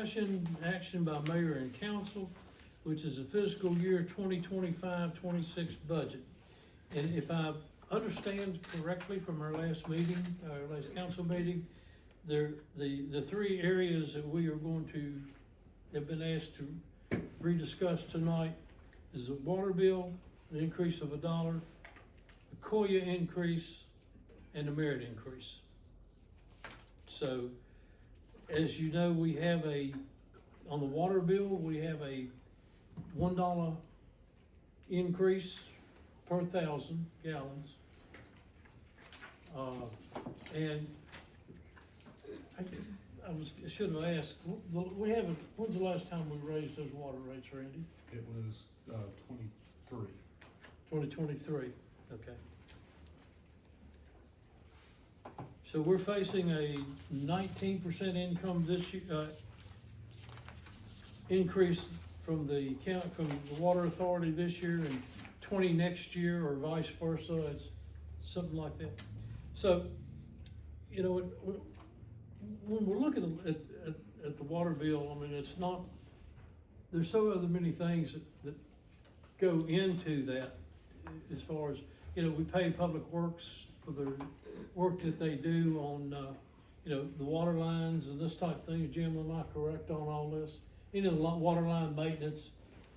discussion, action by mayor and council, which is a fiscal year 2025-26 budget. And if I understand correctly from our last meeting, our last council meeting, the three areas that we are going to, have been asked to rediscuss tonight is the water bill, the increase of $1, the COYA increase, and the merit increase. So, as you know, we have on the water bill, we have a $1 increase per 1,000 gallons. And I should have asked, when's the last time we raised those water rates, Randy? It was 23. 2023, okay. So we're facing a 19% income this year, increase from the water authority this year and 20 next year, or vice versa. It's something like that. So, you know, when we're looking at the water bill, I mean, it's not, there's so other many things that go into that, as far as, you know, we pay Public Works for the work that they do on, you know, the water lines and this type of thing. Jim, am I correct on all this? Any of the water line maintenance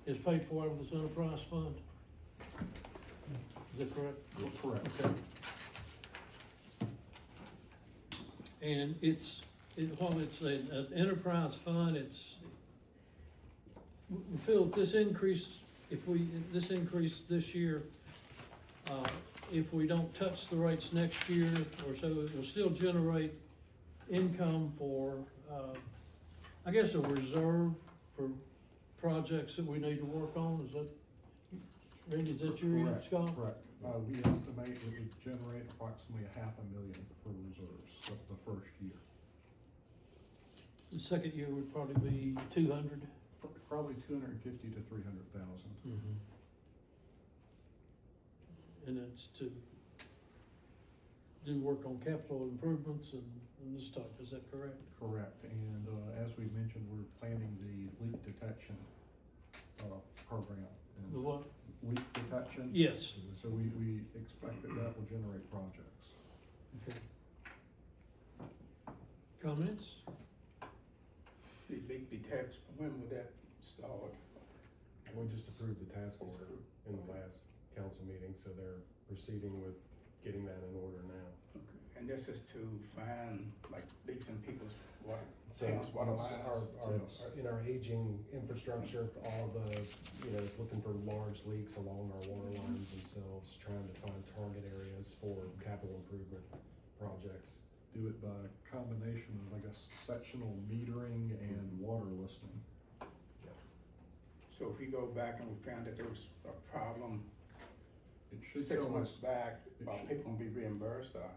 is paid for out of this enterprise fund? Is that correct? Correct. Okay. And while it's an enterprise fund, we feel that this increase this year, if we don't touch the rates next year or so, it will still generate income for, I guess, a reserve for projects that we need to work on. Is that, Randy, is that your, Correct. Scott? Correct. We estimate it would generate approximately $500,000 for reserves the first year. The second year would probably be 200. Probably 250 to 300,000. And it's to do work on capital improvements and this stuff, is that correct? Correct. And as we mentioned, we're planning the leak detection program. And The what? leak detection. Yes. So we expect that will generate projects. Okay. Comments? The leak detection, when would that start? We just approved the task order in the last council meeting, so they're proceeding with getting that in order now. Okay. And this is to find like leaks in people's water, So town's water lines? in our aging infrastructure, all the, it's looking for large leaks along our water lines themselves, trying to find target areas for capital improvement projects. Do it by combination of, I guess, sectional metering and water listening. So if we go back and we found that there was a problem It should 6 tell months us- back, it are should- people gonna be reimbursed or?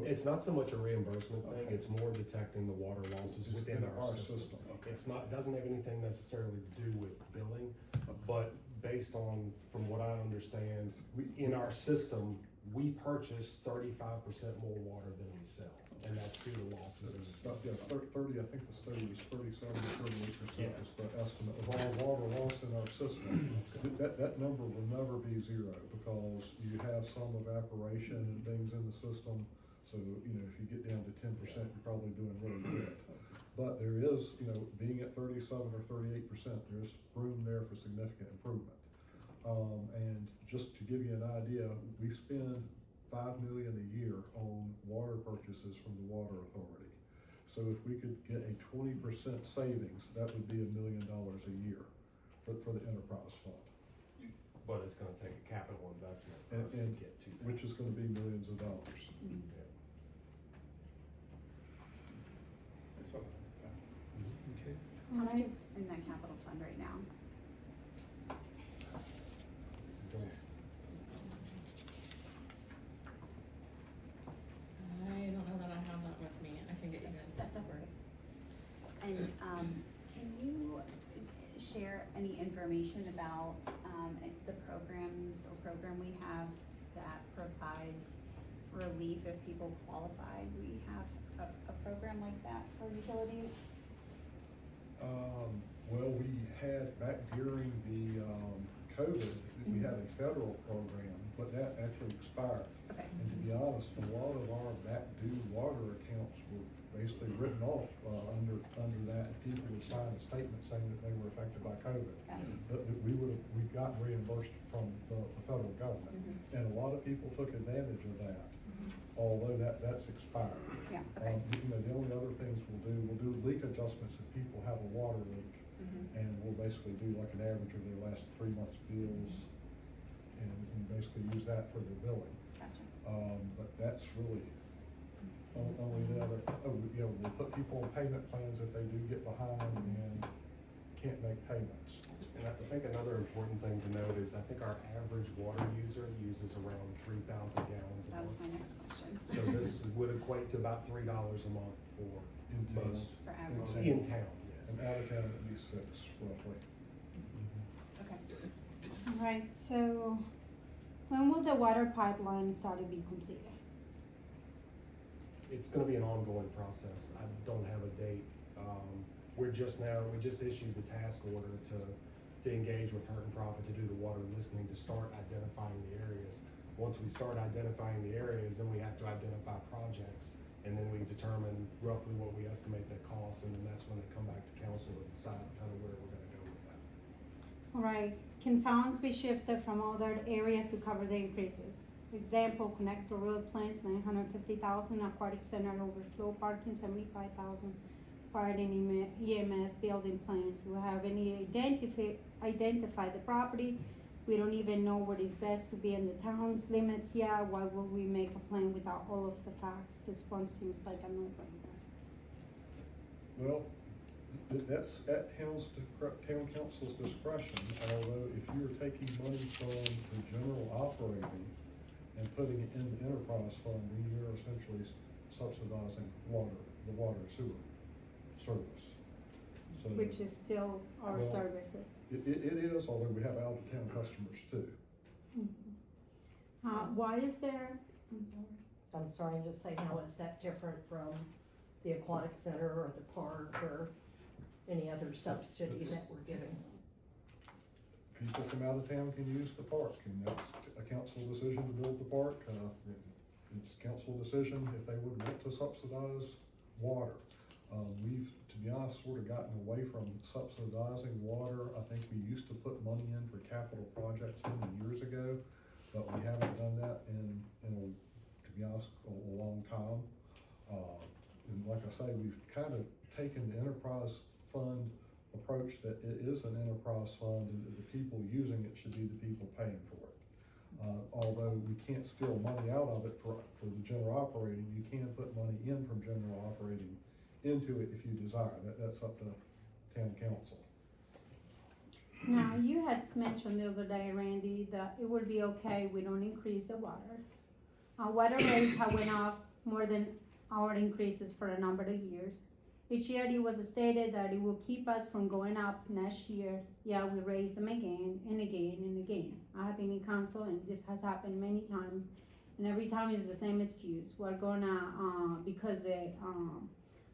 It's not so much a reimbursement thing, Okay. it's more detecting the water losses It's within in our system. Okay. It doesn't have anything necessarily to do with billing, but based on, from what I understand, in our system, we purchase 35% more water than we sell, and that's due to losses in the system. Yeah, 30, I think the study was 37 to 38% Yeah. is the estimate of all water loss in our system. That number will never be zero because you have some evaporation and things in the system. So, if you get down to 10%, you're probably doing really good. But there is, being at 37 or 38%, there's room there for significant improvement. And just to give you an idea, we spend $5 million a year on water purchases from the water authority. So if we could get a 20% savings, that would be $1 million a year for the enterprise fund, But it's gonna take a capital investment for And- us to and get to that. which is going to be millions of dollars. Yeah. That's all. Okay. How much is in that capital fund right now? I don't know that I have that with me. I can get you guys that number. And, can you share any information about, the programs or program we have that provides relief if people qualify? We have a program like that for utilities? back during the, COVID, we had a federal program, but that actually expired. Okay. And to be honest, a lot of our back due water accounts were basically written off, under that. People would sign a statement saying that they were affected by COVID. Gotcha. That we got reimbursed from the federal government. Mhm. And a lot of people took advantage of that, although that's expired. Yeah, okay. You know, the only other things we'll do leak adjustments if people have a water leak. Mhm. And we'll basically do like an average of their last 3 months' bills and basically use that for their billing. Gotcha. But that's really only the other, you know, we'll put people on payment plans if they do get behind and can't make payments. And I think another important thing to note is I think our average water user uses around 3,000 gallons a That was month. my next question. So this would equate to about $3 a month for In town. most, For average. In in town, yes. And out of town, it'd be 6 roughly. Okay. Alright, so when will the water pipeline start to be completed? It's gonna be an ongoing process. I don't have a date. We just issued the task order to engage with Hurt and Profit to do the water listening, to start identifying the areas. Once we start identifying the areas, then we have to identify projects, and then we determine roughly what we estimate that cost, and then that's when they come back to council to decide kind of where we're gonna go with that. Alright, can funds be shifted from other areas to cover the increases? Example, connector road plans, 950,000, aquatic center overflow parking, 75,000, fire and EMS building plans. We haven't identified the property. We don't even know what is best to be in the town's limits yet. Why would we make a plan without all of the facts? This one seems like a no-brainer. Well, that's at town council's discretion, although if you're taking money from the general operating and putting it in the enterprise fund, then you're essentially subsidizing the water and sewer service. So Which is still our Well, services. it is, although we have out-of-town customers too. Why is there, I'm sorry. I'm sorry, I'm just saying, how is that different from the aquatic center or the park or any other subsidy that we're giving? People from out of town can use the park, and that's a council decision to build the park. It's council decision if they would want to subsidize water. We've, to be honest, sort of gotten away from subsidizing water. I think we used to put money in for capital projects many years ago, but we haven't done that in to be honest, a long time. And like I say, we've kind of taken the enterprise fund approach that it is an enterprise fund and the people using it should be the people paying for it. Although we can't steal money out of it for the general operating, you can put money in from general operating into it if you desire. That's up to town council. Now, you had mentioned the other day, Randy, that it would be okay, we don't increase the water. Water rates have went up more than our increases for a number of years. Each year it was stated that it will keep us from going up next year. Yeah, we raise them again and again and again. I have been in council and this has happened many times. And every time it's the same excuse. We're gonna, because the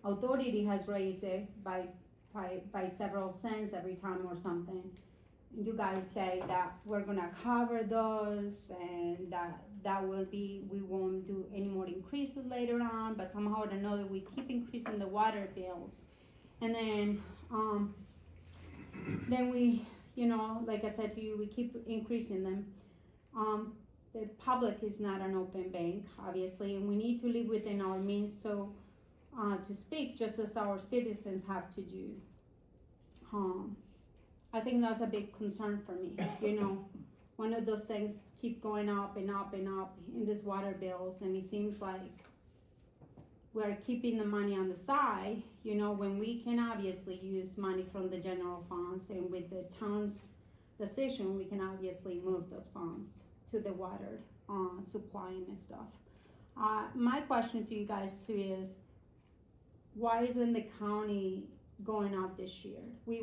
authority has raised it by several cents every time or something. You guys say that we're gonna cover those and that will be, we won't do any more increases later on, but somehow or another we keep increasing the water bills. And then we, you know, like I said to you, we keep increasing them. The public is not an open bank, obviously, and we need to live within our means, so to speak, just as our citizens have to do. I think that's a big concern for me, you know. One of those things keep going up and up and up in these water bills, and it seems like we're keeping the money on the side, you know, when we can obviously use money from the general funds, and with the town's decision, we can obviously move those funds to the water supplying and stuff. My question to you guys too is, why isn't the county going up this year? We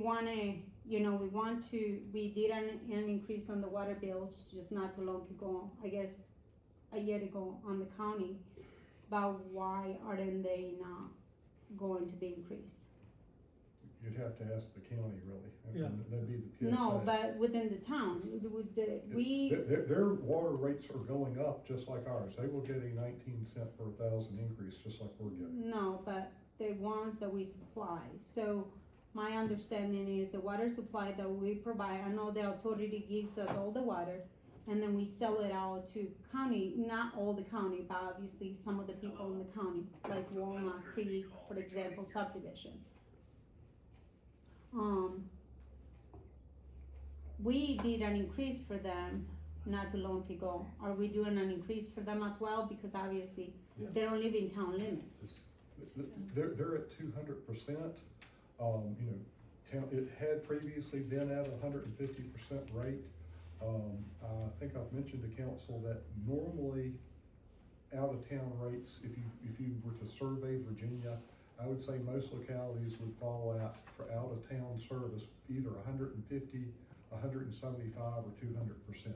did an increase on the water bills just not too long ago, I guess a year ago on the county, but why aren't they not going to be increased? You'd have to ask the county, really. Yeah. That'd be the PSA. No, but within the town, with the, we, Their water rates are going up just like ours. They will get a 19 cent per 1,000 increase, just like we're getting. no, but the ones that we supply. So my understanding is the water supply that we provide, I know the authority gives us all the water, and then we sell it out to county, not all the county, but obviously some of the people in the county, like Walnut Creek, for example, subdivision. We did an increase for them not too long ago. Are we doing an increase for them as well? Because obviously, Yeah. they don't live in town limits. They're at 200%. You know, it had previously been at 150% rate. I think I've mentioned to council that normally out-of-town rates, if you were to survey Virginia, I would say most localities would fall out for out-of-town service, either 150, 175, or 200%.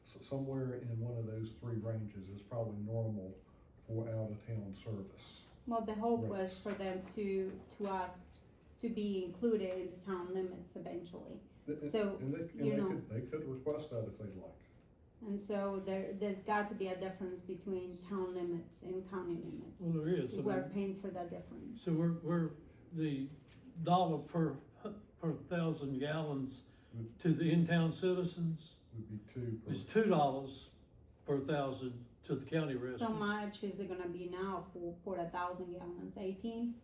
So somewhere in one of those three ranges is probably normal for out-of-town service. Well, the hope was Rates. for them to us to be included in the town limits eventually. So, They could request that if they'd like. And so there's got to be a difference between town limits and county limits. Well, there is. I We're mean, paying for that difference. so we're the dollar per 1,000 gallons to the in-town citizens Would be two per. is $2 per 1,000 to the county So residents. much is it gonna be now for 1,000 gallons, 18?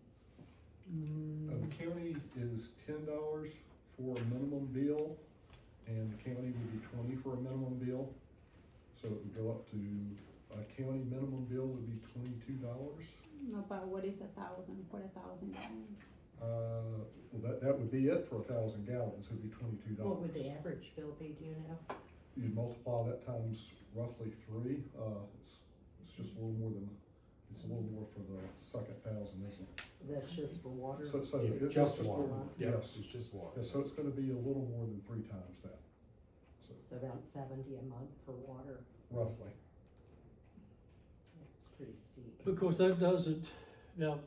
The county is $10 for a minimum bill, and the county would be 20 for a minimum bill. So it would go up to, a county minimum bill would be $22. No, but what is 1,000 for 1,000 gallons? Well, that would be it for 1,000 gallons, it'd be $22. What would the average bill be, do you know? You'd multiply that times roughly 3, it's just a little more than, it's a little more for the second 1,000, isn't it? That's just for water? So It's it's just for- water. Yeah, Yes, it's just water. yeah, so it's gonna be a little more than 3 times that, so So about 70 a month for water, roughly. it's pretty steep. Because that doesn't, now,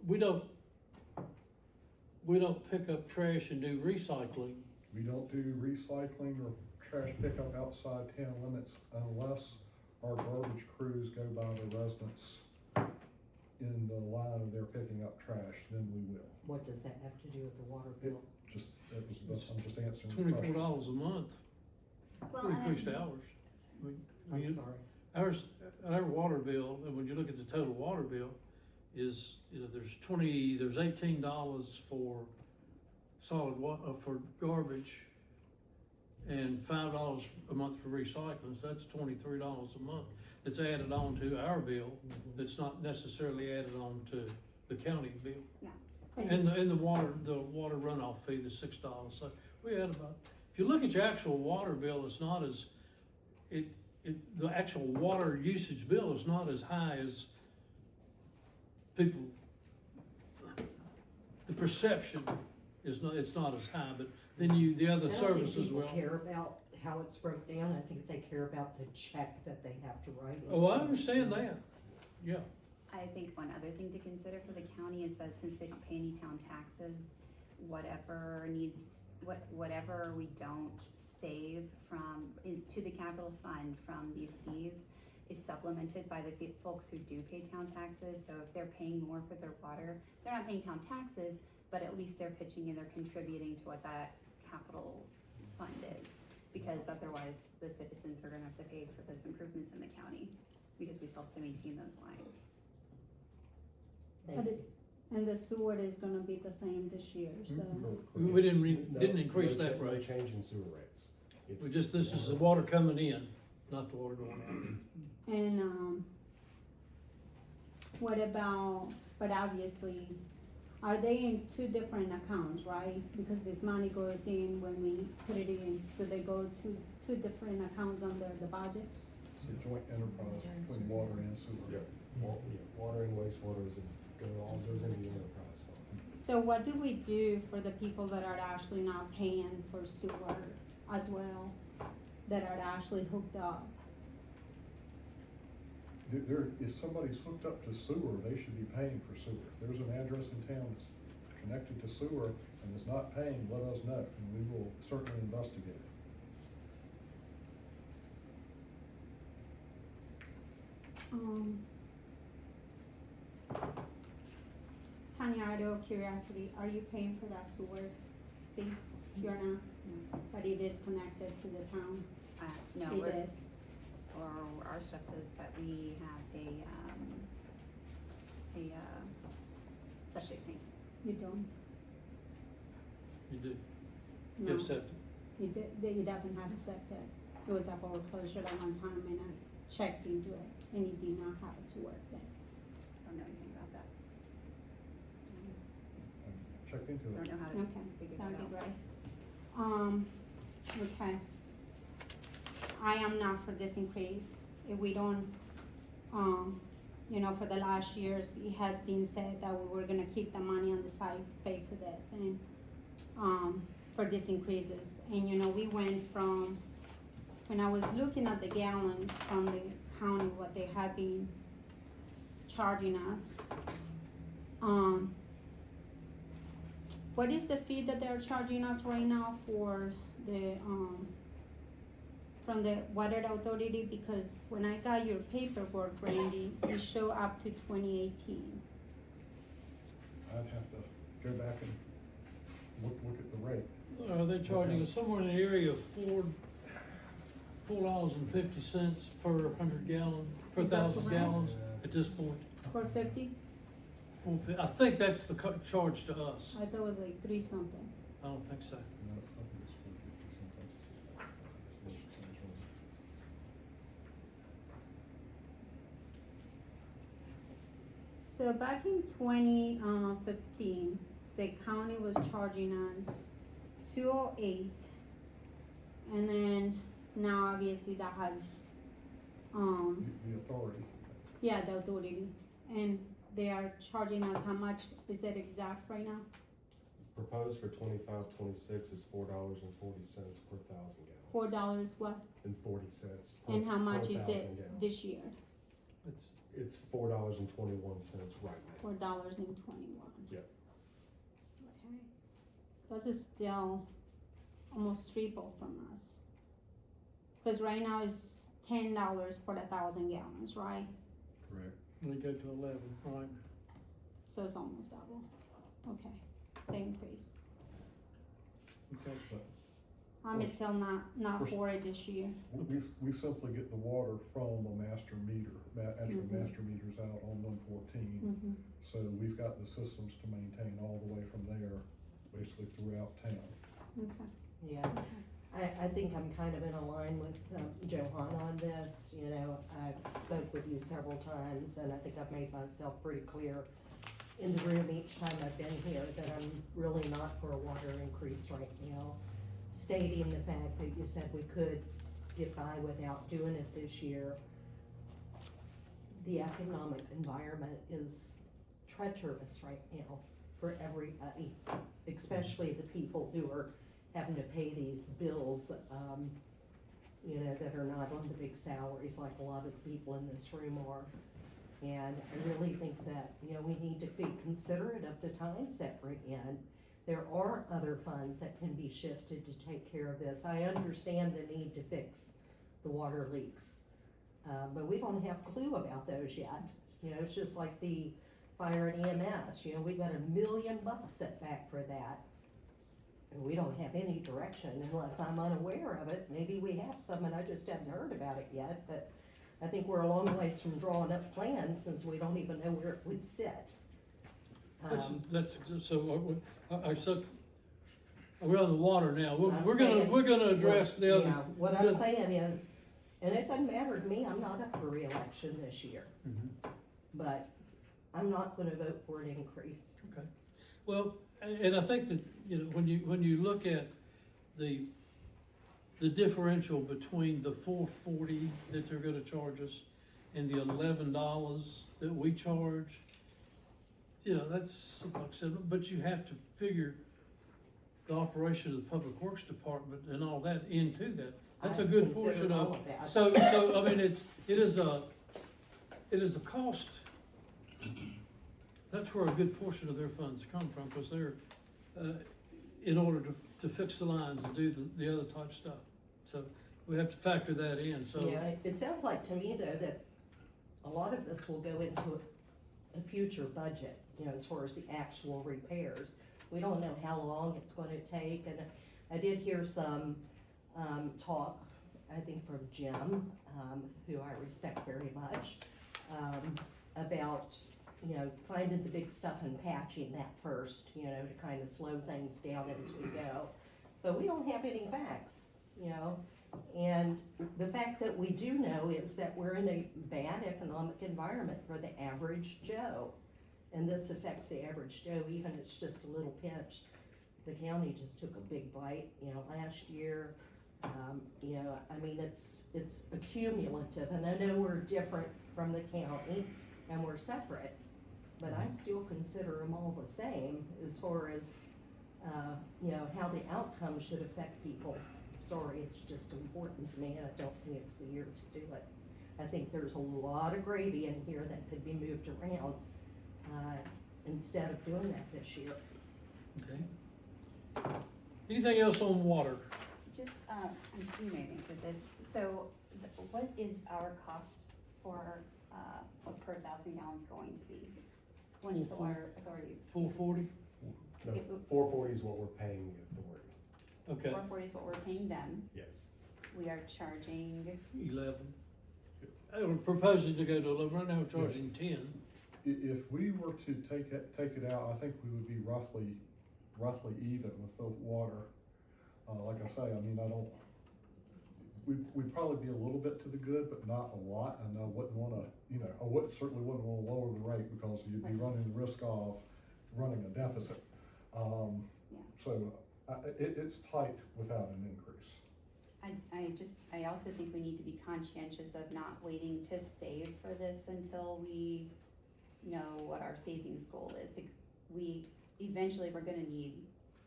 we don't pick up trash and do recycling. We don't do recycling or trash pickup outside town limits unless our garbage crews go by the residents in the line of their picking up trash, then we will. What does that have to do with the water bill? I'm just answering the question. $24 a month, Well, and increased I- hours. I'm sorry. Our water bill, and when you look at the total water bill, is, there's $18 for solid for garbage and $5 a month for recycling, so that's $23 a month. That's added on to our bill, that's not necessarily added on to the county bill. And the water runoff fee, the $6, so we had about, if you look at your actual water bill, it's not as, the actual water usage bill is not as high as people, the perception is not, it's not as high, but then the other services will. I don't think people care about how it's broke down, I think they care about the check that they have to write. Oh, I understand that, yeah. I think one other thing to consider for the county is that since they don't pay any town taxes, whatever we don't save to the capital fund from these fees is supplemented by the folks who do pay town taxes. So if they're paying more for their water, they're not paying town taxes, but at least they're pitching and they're contributing to what that capital fund is. Because otherwise, the citizens are gonna have to pay for those improvements in the county, because we still have to maintain those lines. And the sewer is gonna be the same this year, so. We didn't increase that No rate. change in sewer rates. It's This is the water coming in, not the water going out. And, what about, but obviously, are they in 2 different accounts, right? Because this money goes in when we put it in, do they go to 2 different accounts under the budget? It's a joint enterprise between water and sewer. Yeah, water and wastewater all goes into the enterprise fund. So what do we do for the people that are actually not paying for sewer as well, that are actually hooked up? If somebody's hooked up to sewer, they should be paying for sewer. If there's an address in town that's connected to sewer and is not paying, let us know, and we will certainly investigate it. Tanya, out of curiosity, are you paying for that sewer fee? You're not, but it is connected to the town. No, It is. or our stuff says that we have a septic tank. You don't? You do, you No. have septic. It doesn't have a septic. It was a foreclosure at one time and I checked into it and it did not have a sewer there. I don't know anything about that. Check into I it. don't know how to Okay, figure that that'd be out. great. Okay. I am not for this increase. If we don't, for the last years, it had been said that we were gonna keep the money on the side to pay for this and, for these increases. And, we went from, when I was looking at the gallons from the county, what they have been charging us, what is the fee that they're charging us right now for the, from the water authority? Because when I got your paperwork, Randy, it showed up to 2018. I'd have to go back and look at the rate. They're charging us somewhere in the area of $4.50 per 100 gallon, per Is that 1,000 correct? gallons at this point. 450? I think that's the charge to us. I thought it was like 3 something. I don't think so. No, I think it's 450 something. So back in 2015, the county was charging us 208, and then now obviously that has, The authority. yeah, the authority, and they are charging us how much? Is it exact right now? Proposed for 25-26 is $4.40 per 1,000 gallons. $4 what? And 40 cents. And how much is 1,000 it gallons. this year? It's $4.21 right now. $4.21. Yep. Okay. This is still almost triple from us. Cause right now it's $10 for 1,000 gallons, right? Correct. We go to 11, right? So it's almost double. Okay, the increase. Okay. I'm still not for it this year. We simply get the water from a master meter, actual Mhm. master meters out on 114. Mm-hmm. So we've got the systems to maintain all the way from there, basically throughout town. Okay. Yeah, I think I'm kind of in a line with Johanna on this, I've spoke with you several times, and I think I've made myself pretty clear in the room each time I've been here that I'm really not for a water increase right now. Stating the fact that you said we could get by without doing it this year. The economic environment is treacherous right now for everybody, especially the people who are having to pay these bills, that are not on the big salaries like a lot of the people in this room are. And I really think that, we need to be considerate of the times that we're in. There are other funds that can be shifted to take care of this. I understand the need to fix the water leaks, but we don't have a clue about those yet. It's just like the fire and EMS, we've got $1 million set back for that. And we don't have any direction unless I'm unaware of it. Maybe we have some and I just haven't heard about it yet, but I think we're a long ways from drawing up plans since we don't even know where it would sit. So we're on the water now. I'm We're saying- gonna address the other. Yeah, what I'm saying is, and it doesn't matter to me, I'm not up for reelection this year, Mhm. but I'm not gonna vote for an increase. Well, and I think that, when you look at the differential between the $4.40 that they're gonna charge us and the $11 that we charge, that's, like I said, but you have to figure the operation of the Public Works Department and all that into that. That's a I've good considered portion all of, that. so, I mean, it is a cost that's where a good portion of their funds come from, because they're, in order to fix the lines and do the other type stuff. So we have to factor that in, so. Yeah, it sounds like to me though that a lot of this will go into a future budget, you know, as far as the actual repairs. We don't know how long it's gonna take, and I did hear some, talk, I think from Jim, who I respect very much, about, you know, finding the big stuff and patching that first, you know, to kind of slow things down as we go. But we don't have any facts, you know, and the fact that we do know is that we're in a bad economic environment for the average Joe. And this affects the average Joe, even if it's just a little pinch. The county just took a big bite, you know, last year. You know, I mean, it's accumulative, and I know we're different from the county and we're separate, but I still consider them all the same as far as, you know, how the outcome should affect people. Sorry, it's just important to me, and I don't think it's the year to do it. I think there's a lot of gravy in here that could be moved around, instead of doing that this year. Okay. Anything else on water? Just, you may have answered this, so what is our cost for, what per 1,000 gallons going to be? When's the water authority? 440? No, 440 is what we're paying the authority. Okay, 440 is what we're paying them, Yes. we are charging, 11. I was proposing to go to 11, right now we're charging 10. If we were to take it out, I think we would be roughly even with the water. Like I say, I mean, we'd probably be a little bit to the good, but not a lot, and I wouldn't wanna, you know, certainly wouldn't wanna lower the rate because you'd be running the risk of running a deficit. So, it's tight without an increase. I also think we need to be conscientious of not waiting to save for this until we know what our savings goal is. Eventually, we're gonna need,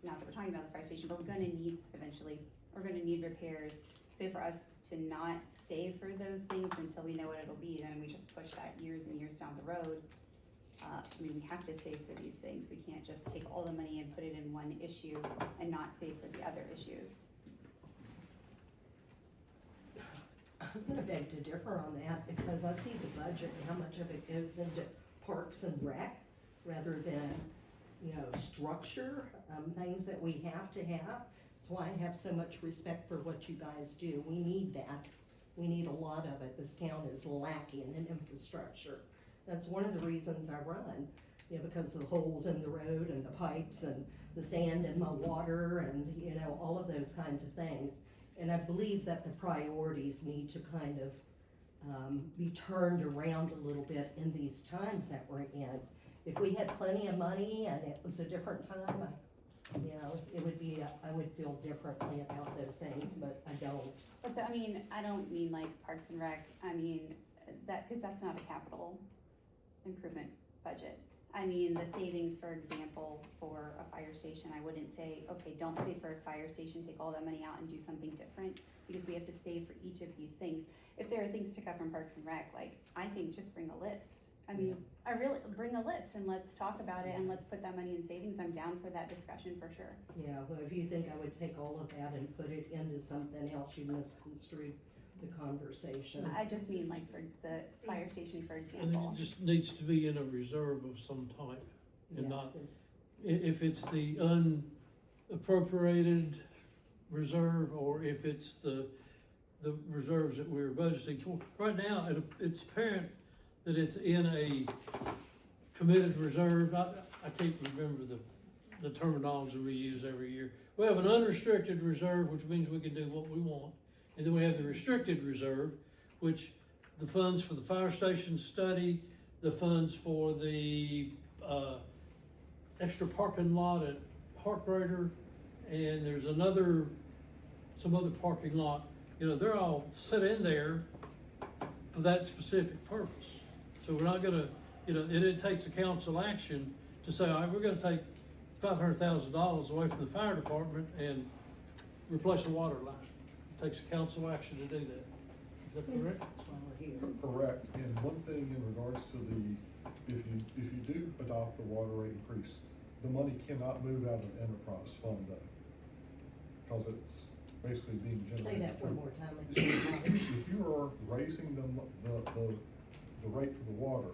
not that we're talking about this fire station, but we're gonna need repairs. So for us to not save for those things until we know what it'll be, then we just push that years and years down the road. I mean, we have to save for these things. We can't just take all the money and put it in one issue and not save for the other issues. I'm gonna beg to differ on that, because I see the budget and how much of it goes into parks and rec rather than, you know, structure, things that we have to have. That's why I have so much respect for what you guys do. We need that. We need a lot of it. This town is lacking in infrastructure. That's one of the reasons I run, you know, because of the holes in the road and the pipes and the sand in my water and, you know, all of those kinds of things. And I believe that the priorities need to kind of be turned around a little bit in these times that we're in. If we had plenty of money and it was a different time, you know, it would be, I would feel differently about those things, but I don't. But I mean, I don't mean like Parks and Rec, I mean, cause that's not a capital improvement budget. I mean, the savings, for example, for a fire station, I wouldn't say, okay, don't save for a fire station, take all that money out and do something different, because we have to save for each of these things. If there are things to cut from Parks and Rec, like, I think just bring a list. I mean, I really, bring a list and let's talk about it and let's put that money in savings. I'm down for that discussion for sure. Yeah, well, if you think I would take all of that and put it into something else, you misconstrued the conversation. I just mean like for the fire station, for I think example. it just needs to be in a reserve of some type, and not, Yes, if it's the unappropriated reserve, or if it's the reserves that we're budgeting for. Right now, it's apparent that it's in a committed reserve. I can't remember the terminology we use every year. We have an unrestricted reserve, which means we can do what we want. And then we have the restricted reserve, which the funds for the fire station study, the funds for the extra parking lot at Harkrader, and there's some other parking lot. You know, they're all set in there for that specific purpose. So we're not gonna, you know, it takes a council action to say, all right, we're gonna take $500,000 away from the fire department and replace the water line. It takes a council action to do that. Is that correct? that's why we're here. Correct, and one thing in regards to the if you do adopt the water rate increase, the money cannot move out of the enterprise fund though. Cause it's basically being generated. Say that one through- more time. If you are raising the rate for the water,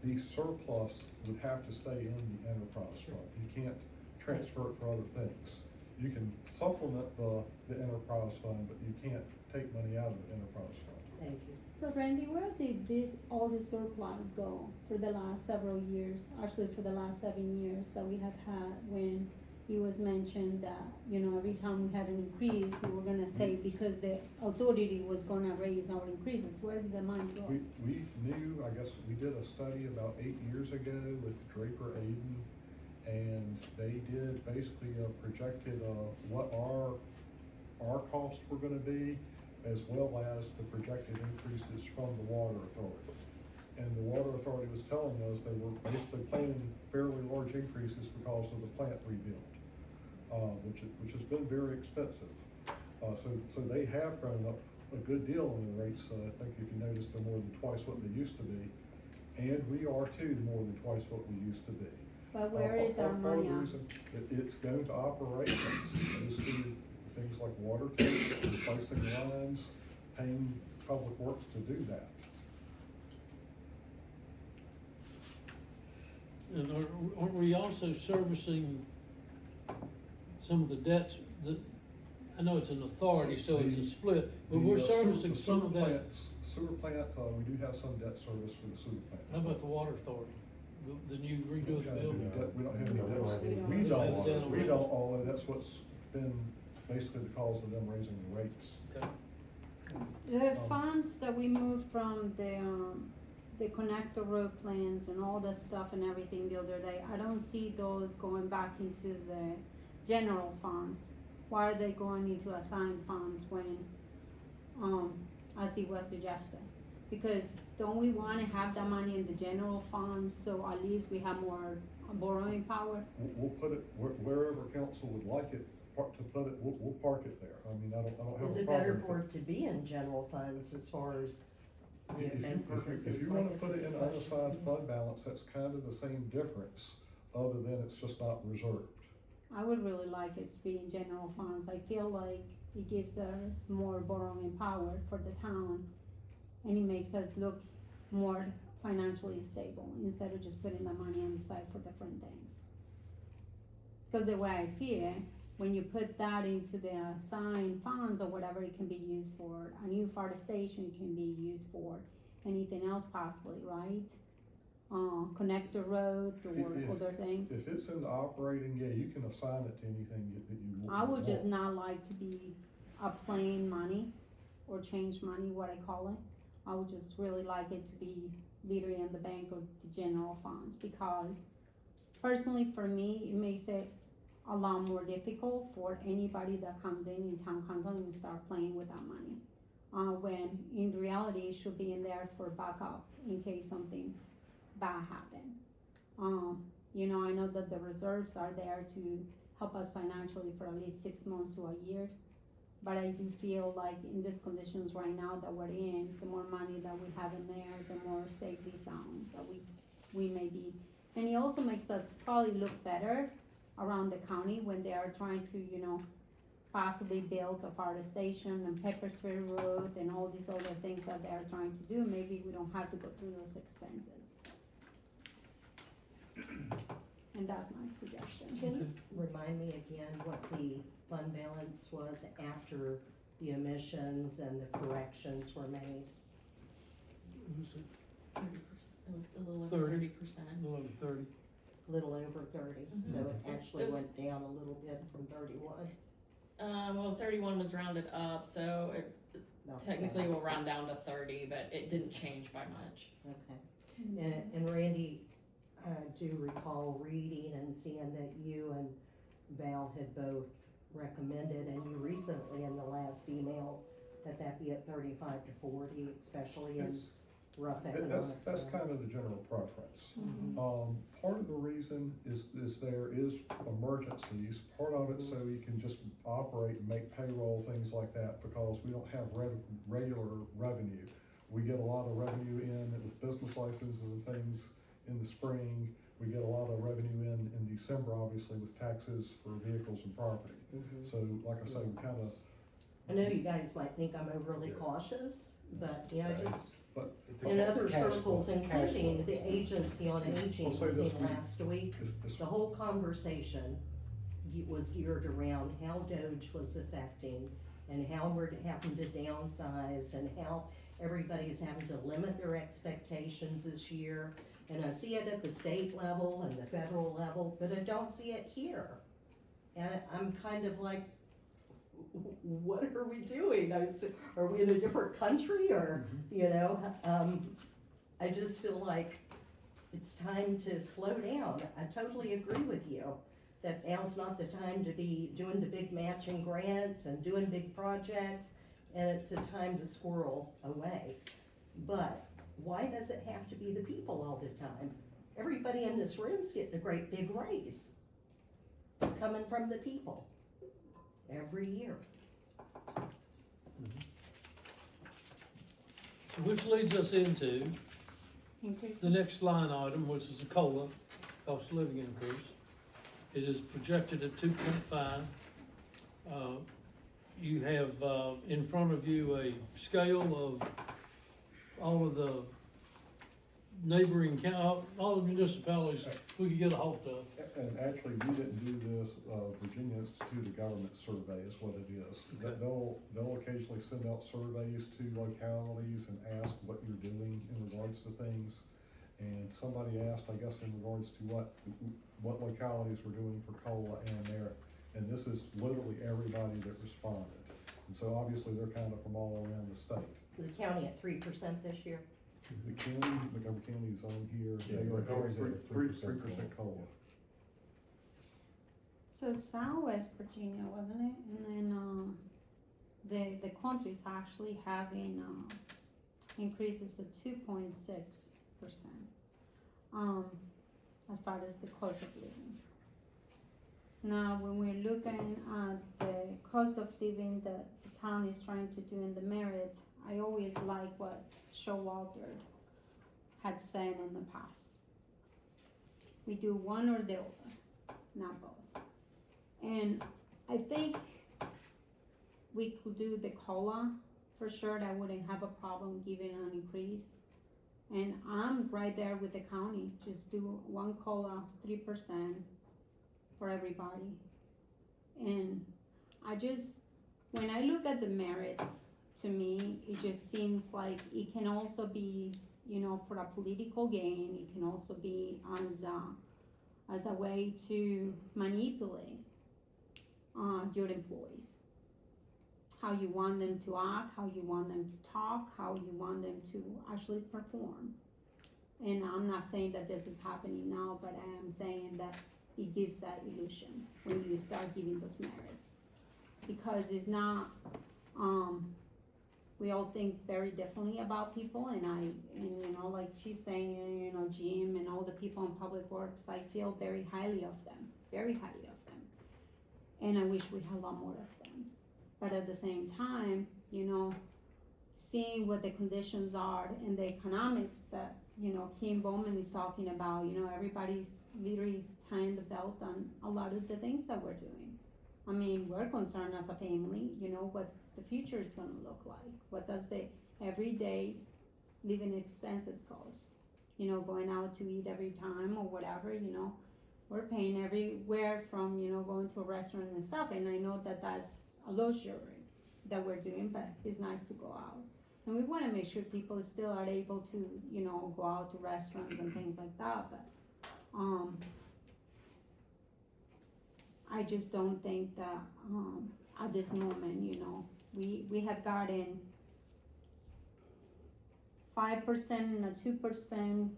the surplus would have to stay in the enterprise fund. You can't transfer it for other things. You can supplement the enterprise fund, but you can't take money out of the enterprise fund. Thank you. So Randy, where did all this surplus go for the last several years, actually for the last 7 years that we have had, when it was mentioned that, every time we had an increase, we were gonna say because the authority was gonna raise our increases, where did the money go? We knew, I guess, we did a study about 8 years ago with Draper Aiden, and they did basically projected, what our costs were gonna be, as well as the projected increases from the water authority. And the water authority was telling us they were basically planning fairly large increases because of the plant rebuild, which has been very expensive. So they have gone up a good deal on the rates. I think if you notice, they're more than twice what they used to be. And we are too, more than twice what we used to be. But where is our Part of money the on? reason it's going to operations, goes to things like water tanks, replacing lines, paying public works to do that. And aren't we also servicing some of the debts that, I know it's an authority, so it's a split, but we're servicing The some of sewer that. plant, we do have some debt service for the sewer plant. How about the water authority? The new We redo don't the have any building? debt- we don't have any We don't debts. have any. We We don't have don't, debt. we don't, although that's what's been basically the cause of them raising the rates. Okay. The funds that we moved from the connector road plans and all the stuff and everything the other day, I don't see those going back into the general funds. Why are they going into assigned funds when, as it was suggested? Because don't we wanna have that money in the general funds, so at least we have more borrowing power? We'll put it wherever council would like it, to put it, we'll park it there. I mean, I don't have a problem. Is it better with for it to be in general funds as far as, If event purposes? you like wanna it's put a it in question? unassigned fund balance, that's kind of the same difference, other than it's just not reserved. I would really like it to be in general funds. I feel like it gives us more borrowing power for the town, and it makes us look more financially stable instead of just putting the money on the side for different things. Cause the way I see it, when you put that into the assigned funds or whatever, it can be used for a new fire station, it can be used for anything else possibly, right? Connector road or If- other things. If it's in the operating, yeah, you can assign it to anything that you want. I would just not like to be a plain money or change money, what I call it. I would just really like it to be literally in the bank or the general funds, because personally for me, it makes it a lot more difficult for anybody that comes in town council and start playing with that money. When in reality, it should be in there for backup in case something bad happen. I know that the reserves are there to help us financially for at least 6 months to a year. But I do feel like in these conditions right now that we're in, the more money that we have in there, the more safely sound that we may be. And it also makes us probably look better around the county when they are trying to, possibly build a fire station and Peppersville Road and all these other things that they are trying to do. Maybe we don't have to go through those expenses. And that's my suggestion. Can you remind me again what the fund balance was after the omissions and the corrections were made? Who's it? 30%. It was a little over 30. 30%. A little over 30. A little over 30, so it It's- actually it was- went down a little bit from 31. Well, 31 was rounded up, so it Not technically bad. will round down to 30, but it didn't change by much. Okay. And Randy, I do recall reading and seeing that you and Val had both recommended, and you recently in the last email, that be at 35 to 40, especially in It's- rough economic That's times. kind of the general preference. Mhm. Part of the reason is there is emergencies, part of it so you can just operate and make payroll, things like that, because we don't have regular revenue. We get a lot of revenue in with business licenses and things in the spring. We get a lot of revenue in December, obviously, with taxes for vehicles and property. So like I say, we kinda, I know you guys might think I'm overly cautious, but, you know, just It's a in ca- other cash circles, flow- cash flow. including the Agency on Aging I'll say this, meeting we- last week, the whole conversation was geared around how Doge was affecting and how we're having to downsize and how everybody's having to limit their expectations this year. And I see it at the state level and the federal level, but I don't see it here. And I'm kind of like, what are we doing? Are we in a different country or, you know? I just feel like it's time to slow down. I totally agree with you that now's not the time to be doing the big matching grants and doing big projects, and it's a time to squirrel away. But why does it have to be the people all the time? Everybody in this room's getting a great big raise. It's coming from the people every year. So which leads us into Increases. the next line item, which is the COLA, cost of living increase. It is projected at 2.5. You have, in front of you a scale of all of the neighboring all the municipalities we could get a hold of. and actually, we didn't do this, Virginia Institute of Government survey is what it is. Okay. They'll occasionally send out surveys to localities and ask what you're doing in regards to things. And somebody asked, I guess, in regards to what localities were doing for COLA and merit. And this is literally everybody that responded. And so obviously, they're kind of from all around the state. The county at 3% this year. The county, Montgomery County's on here, Yeah, they are Montgomery's at 3% 3% COLA. So Southwest Virginia, wasn't it? And then, the country's actually having, increases of 2.6%. As far as the cost of living. Now, when we're looking at the cost of living that the town is trying to do in the merit, I always like what Showalter had said in the past. We do one or the other, not both. And I think we could do the COLA for sure. I wouldn't have a problem giving an increase. And I'm right there with the county, just do one COLA, 3% for everybody. And when I look at the merits, to me, it just seems like it can also be, for a political gain. It can also be as a way to manipulate your employees. How you want them to act, how you want them to talk, how you want them to actually perform. And I'm not saying that this is happening now, but I am saying that it gives that illusion when you start giving those merits. Because it's not, we all think very differently about people, and like she's saying, Jim and all the people in public works, I feel very highly of them, very highly of them. And I wish we had a lot more of them. But at the same time, seeing what the conditions are and the economics that, Kim Bowman is talking about, everybody's literally tying the belt on a lot of the things that we're doing. I mean, we're concerned as a family, what the future is gonna look like. What does the everyday living expenses cost? Going out to eat every time or whatever, we're paying everywhere from, going to a restaurant and stuff. And I know that that's a luxury that we're doing, but it's nice to go out. And we wanna make sure people still are able to, go out to restaurants and things like that, but, I just don't think that, at this moment, we have gotten 5% and a 2%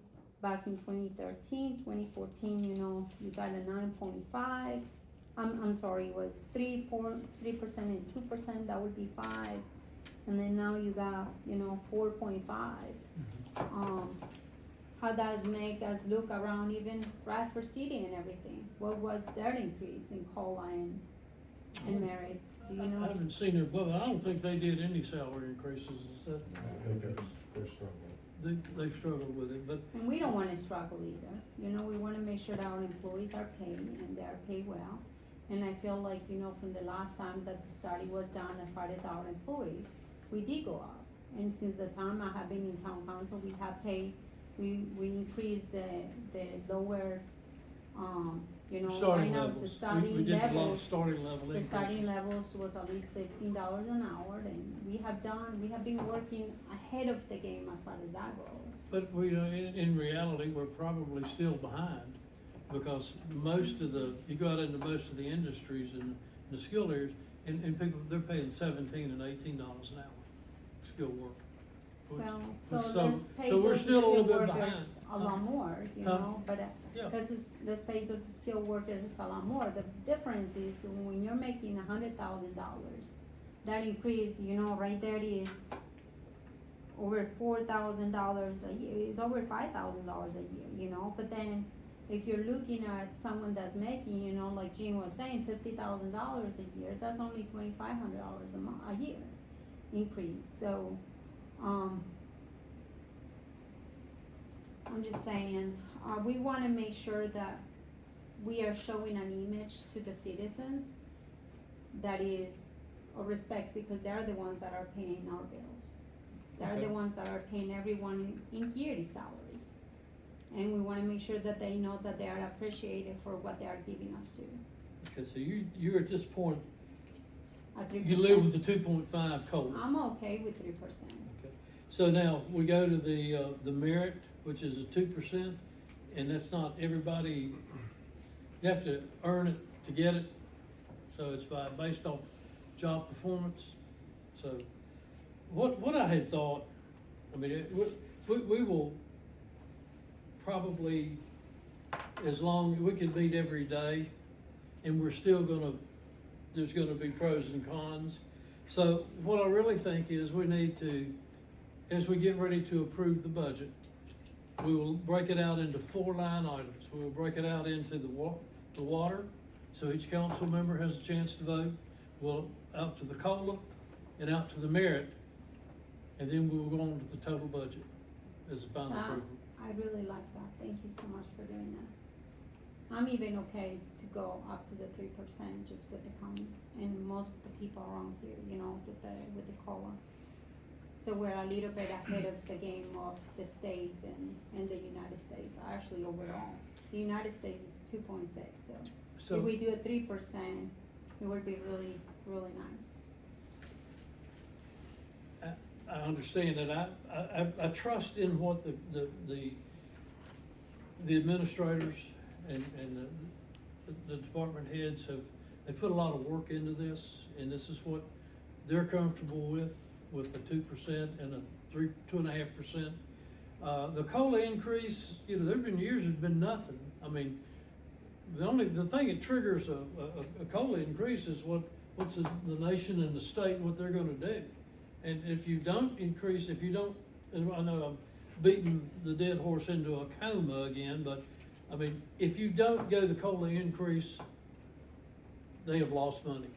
back in 2013, 2014, you got a 9.5. I'm sorry, it was 3% and 2%, that would be 5. And then now you got, 4.5. How does make us look around even Bradford City and everything? What was their increase in COLA and merit? Do you know? I haven't seen it, but I don't think they did any salary increases, is that? I think they're struggling. they've struggled with it, but And we don't wanna struggle either, you know, we wanna make sure that our employees are paid and they are paid well. And I feel like, you know, from the last time that the study was done as far as our employees, we did go up. And since the time I have been in town council, we have paid, we increased the lower, you know, right starting now the levels, starting we did a lot of levels. starting level The starting increases. levels was at least $15 an hour, and we have been working ahead of the game as far as that goes. But we, in reality, we're probably still behind, because you go out into most of the industries and the skilled areas, and people, they're paying $17 and $18 an hour, skilled work. Which- Well, which so let's pay so we're those still a little skilled bit workers behind. a lot more, you Huh? know, but, Yeah. let's pay those skilled workers a lot more. The difference is when you're making $100,000, that increase, you know, right there is over $4,000 a year, it's over $5,000 a year, you know, but then if you're looking at someone that's making, you know, like Jean was saying, $50,000 a year, that's only $2,500 a year increase, so, I'm just saying, we wanna make sure that we are showing an image to the citizens that is of respect, because they're the ones that are paying our bills. They're Okay. the ones that are paying everyone in yearly salaries. And we wanna make sure that they know that they are appreciated for what they are giving us to, Okay, so you're at this point, at 3%. you live with the 2.5 COLA. I'm okay with 3%. Okay. So now, we go to the merit, which is a 2%, and that's not everybody, you have to earn it to get it. So it's based off job performance. So what I had thought, I mean, we will probably, as long, we can meet every day, and we're still there's gonna be pros and cons. So what I really think is we need to, as we get ready to approve the budget, we will break it out into 4 line items. We will break it out into the water, so each council member has a chance to vote. We'll out to the COLA and out to the merit, and then we will go on to the total budget as a final approval. I really like that, thank you so much for doing that. I'm even okay to go up to the 3% just with the county, and most of the people around here, you know, with the COLA. So we're a little bit ahead of the game of the state and the United States, actually overall. The United States is 2.6, so So if we do a 3%, it would be really, really nice. I understand that. I trust in what the administrators and the department heads they put a lot of work into this, and this is what they're comfortable with the 2% and a 2.5%. The COLA increase, you know, there've been years there's been nothing. I mean, the thing that triggers a COLA increase is what's the nation and the state, what they're gonna do. And if you don't increase, and I know I'm beating the dead horse into a coma again, but I mean, if you don't go the COLA increase, they have lost money.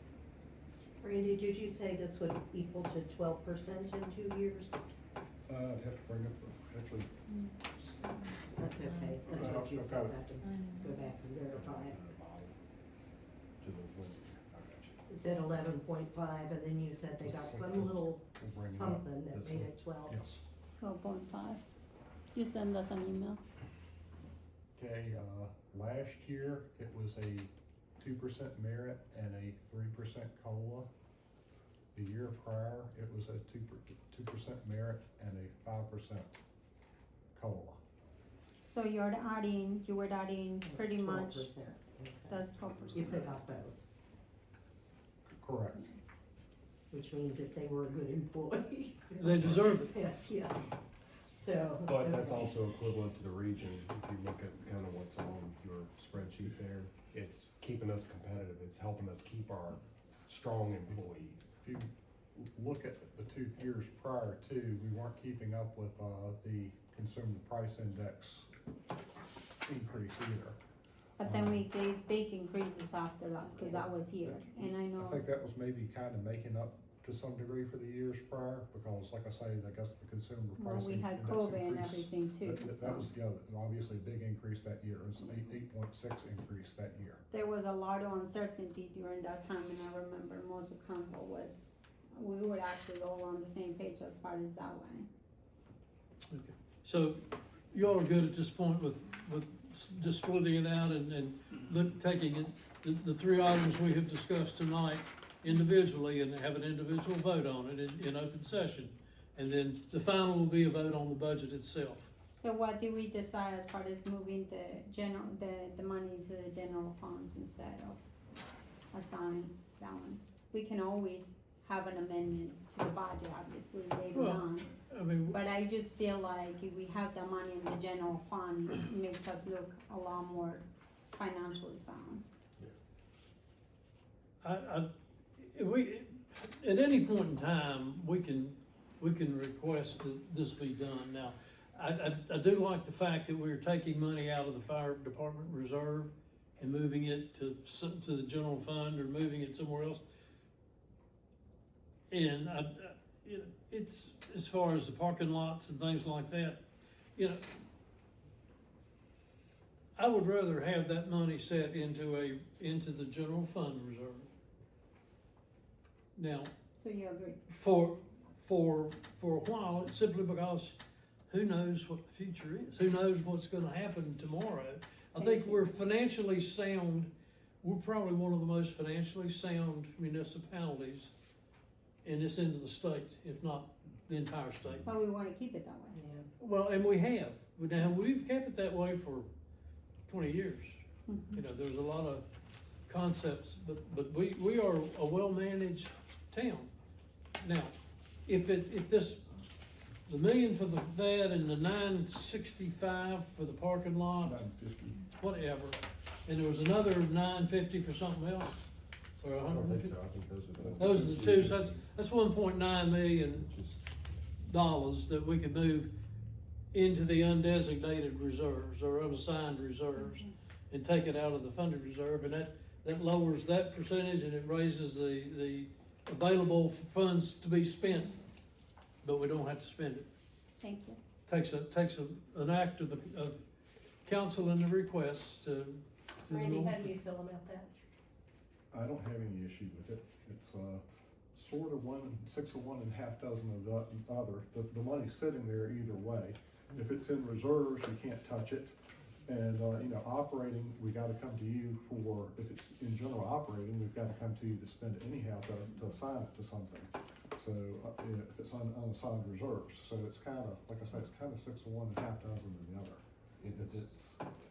Randy, did you say this would equal to 12% in 2 years? I'd have to bring up actually, That's okay, that's what you Okay. said, I can go back and verify it. To the list. I got you. It said 11.5, and then you said they got some little we'll bring it up. something that This made one. it 12. Yes. 12.5. You send us an email. Okay, last year, it was a 2% merit and a 3% COLA. The year prior, it was a 2% merit and a 5% COLA. So you were adding That's pretty much, 12%. Okay. that's 12%. If they got both, Correct. which means if they were a good employee. They deserve it. Yes, yes. So. But that's okay. also equivalent to the region, if you look at kind of what's on your spreadsheet there, it's keeping us competitive, it's helping us keep our strong employees. If you look at the 2 years prior to, we weren't keeping up with, the consumer price index increase either. But then we gave big increases after that, cause I was here, and I I know, think that was maybe kind of making up to to some degree for the years prior, because like I say, I guess the consumer Well, pricing. we had index COVID and increase, everything too, That was, so. yeah, obviously a big increase that year, it was 8.6 increase that year. There was a lot of uncertainty during that time, and I remember most of council was, we were actually all on the same page as far as that way. Okay. So, you all are good at this point with just splitting it out and taking it, the three items we have discussed tonight individually and have an individual vote on it in open session. And then the final will be a vote on the budget itself. So what do we decide as far as moving the money to the general funds instead of assigned balance? We can always have an amendment to the budget, obviously, later Well, on. I mean, But I just feel like if we have the money in the general fund, it makes us look a lot more financially sound. at any point in time, we can request that this be done. Now, I do like the fact that we're taking money out of the fire department reserve and moving it to the general fund or moving it somewhere else. And it's, as far as the parking lots and things like that, you know, I would rather have that money set into the general fund reserve. Now, So you agree? for a while, simply because who knows what the future is? Who knows what's gonna happen tomorrow? I think we're financially sound, we're probably one of the most financially sound municipalities in this end of the state, if not the entire state. But we wanna keep it that way. Yeah. Well, and we have, now, we've kept it that way for 20 years. You know, there's a lot of concepts, but we are a well-managed town. Now, if the million for that and the 965 for the parking lot, 950. whatever, and there was another 950 for something else, or I don't think 150. so, I think Those are the two, so that's $1.9 million that we could move into the undesignated reserves or unassigned reserves and take it out of the funded reserve, and that lowers that percentage and it raises the available funds to be spent, but we don't have to spend it. Thank you. Takes an act of council and the request to the Randy, norm. how do you feel about that? I don't have any issue with it. It's, sort of six of one and half dozen of the other. The money's sitting there either way. If it's in reserves, you can't touch it. And, you know, operating, we gotta come to you for, if it's in general operating, we've gotta come to you to spend it anyhow to assign it to something. So, you know, if it's unassigned reserves, so it's kinda, like I said, it's kinda six of one and half dozen of the other. If it's,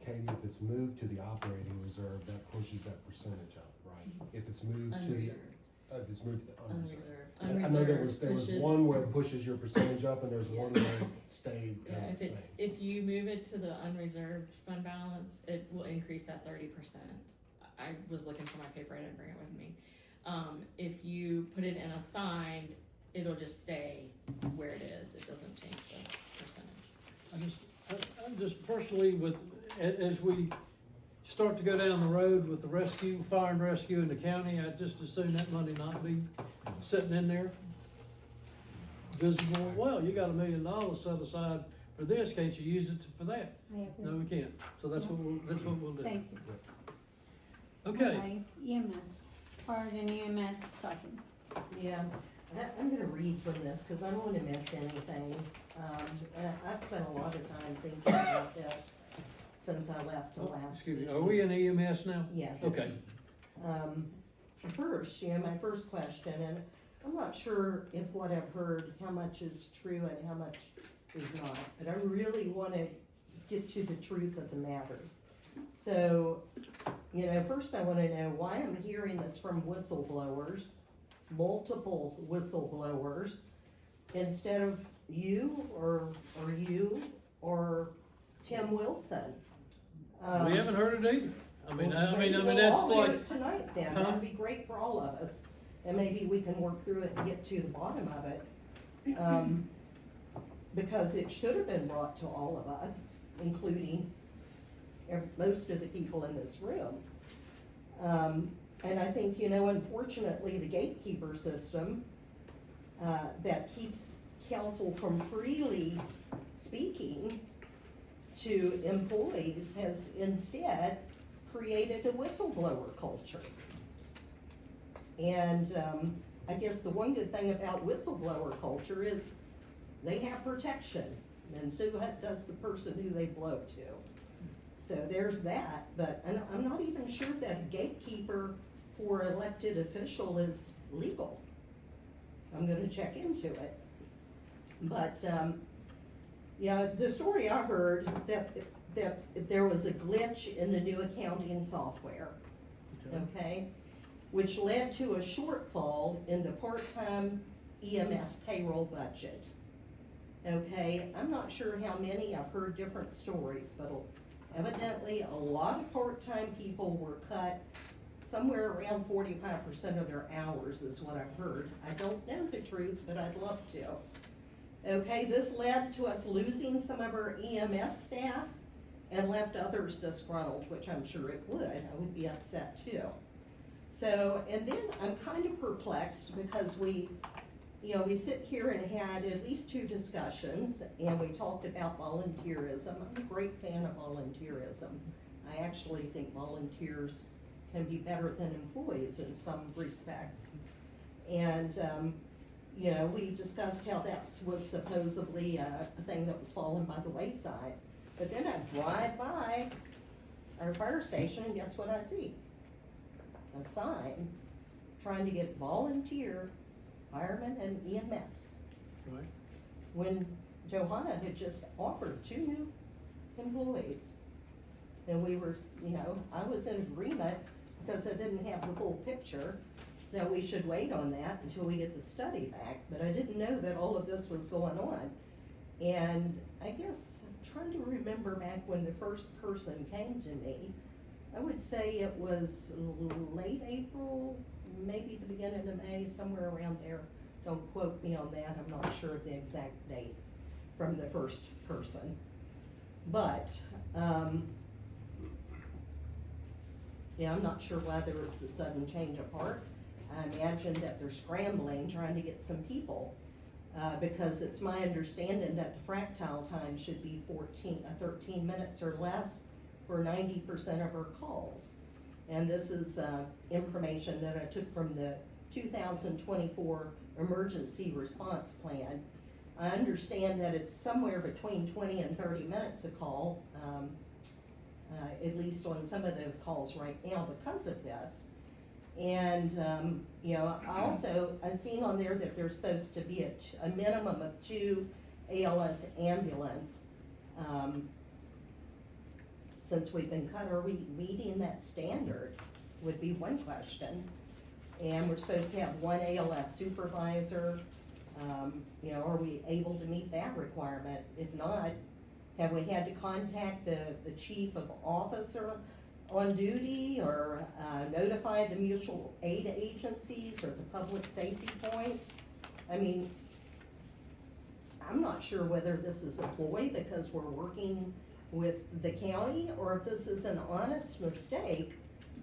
Katie, if it's moved to the operating reserve, that pushes that percentage up, right? If it's moved to the, Unreserved. if it's moved to the unreserved. Unreserved. I know there was pushes- one where it pushes your percentage up and there's one Yeah. where it stayed Yeah, kind of if the it's, same. if you move it to the unreserved fund balance, it will increase that 30%. I was looking for my paper, I didn't bring it with me. If you put it in assigned, it'll just stay where it is, it doesn't change the percentage. I'm just personally as we start to go down the road with the fire and rescue in the county, I'd just as soon that money not be sitting in there visible. Well, you got $1 million set aside for this, can't you use it for that? I No, agree. we can't. So that's what we'll do. Thank you. Okay, EMS, fire and EMS starting. Yeah, I'm gonna read from this, cause I don't wanna miss anything. And I've spent a lot of time thinking about this since I left the last. excuse me, meeting. are we in EMS now? Yes. Okay. First, my first question, and I'm not sure if what I've heard, how much is true and how much is not, but I really wanna get to the truth of the matter. So, you know, first I wanna know why I'm hearing this from whistleblowers, multiple whistleblowers, instead of you or Tim Wilson. We haven't heard it either. I mean, We'll that's all hear like, it tonight then, Huh? that'd be great for all of us, and maybe we can work through it and get to the bottom of it. Because it should have been brought to all of us, including most of the people in this room. And I think, you know, unfortunately, the gatekeeper system that keeps council from freely speaking to employees has instead created a whistleblower culture. And, I guess the one good thing about whistleblower culture is they have protection, and so does the person who they blow to. So there's that, but I'm not even sure that a gatekeeper for elected official is legal. I'm gonna check into it. But, yeah, the story I heard that there was a glitch in the new accounting software, okay? Which led to a shortfall in the part-time EMS payroll budget. Okay, I'm not sure how many, I've heard different stories, but evidently a lot of part-time people were cut somewhere around 45% of their hours is what I've heard. I don't know the truth, but I'd love to. Okay, this led to us losing some of our EMS staffs and left others disgruntled, which I'm sure it would. I would be upset too. So, and then I'm kind of perplexed because we sit here and had at least 2 discussions, and we talked about volunteerism. I'm a great fan of volunteerism. I actually think volunteers can be better than employees in some respects. And, we discussed how that was supposedly a thing that was falling by the wayside. But then I drive by our fire station, and guess what I see? A sign trying to get volunteer firemen and EMS. Right. When Johanna had just offered 2 new employees. And we were, I was in agreement because I didn't have the full picture that we should wait on that until we get the study back. But I didn't know that all of this was going on. And I guess I'm trying to remember back when the first person came to me. I would say it was late April, maybe the beginning of May, somewhere around there. Don't quote me on that, I'm not sure of the exact date from the first person. But, yeah, I'm not sure why there was a sudden change of heart. I imagine that they're scrambling, trying to get some people, because it's my understanding that the fractile time should be 13 minutes or less for 90% of our calls. And this is information that I took from the 2024 Emergency Response Plan. I understand that it's somewhere between 20 and 30 minutes a call, at least on some of those calls right now because of this. And, I've seen on there that there's supposed to be a minimum of 2 ALS ambulance. Since we've been cut, are we meeting that standard would be one question. And we're supposed to have 1 ALS supervisor. Are we able to meet that requirement? If not, have we had to contact the chief of officer on duty or notify the mutual aid agencies or the public safety point? I mean, I'm not sure whether this is a ploy because we're working with the county or if this is an honest mistake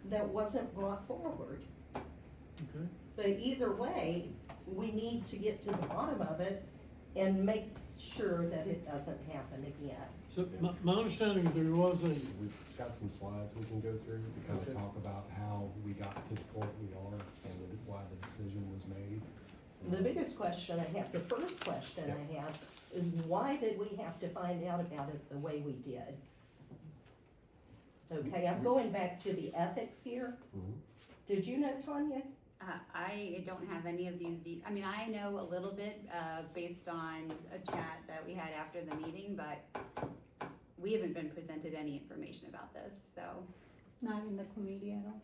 that wasn't brought forward. Okay. But either way, we need to get to the bottom of it and make sure that it doesn't happen again. So my understanding, there was a, We've got some slides we can go through to kind of Okay. talk about how we got to the point we are and why the decision was made. The biggest question I have, the first question I have, is why did we have to find out about it the way we did? Okay, I'm going back to the ethics here. Mhm. Did you know, Tanya? I don't have any of these I mean, I know a little bit, based on a chat that we had after the meeting, but we haven't been presented any information about this, so, Not in the committee at all.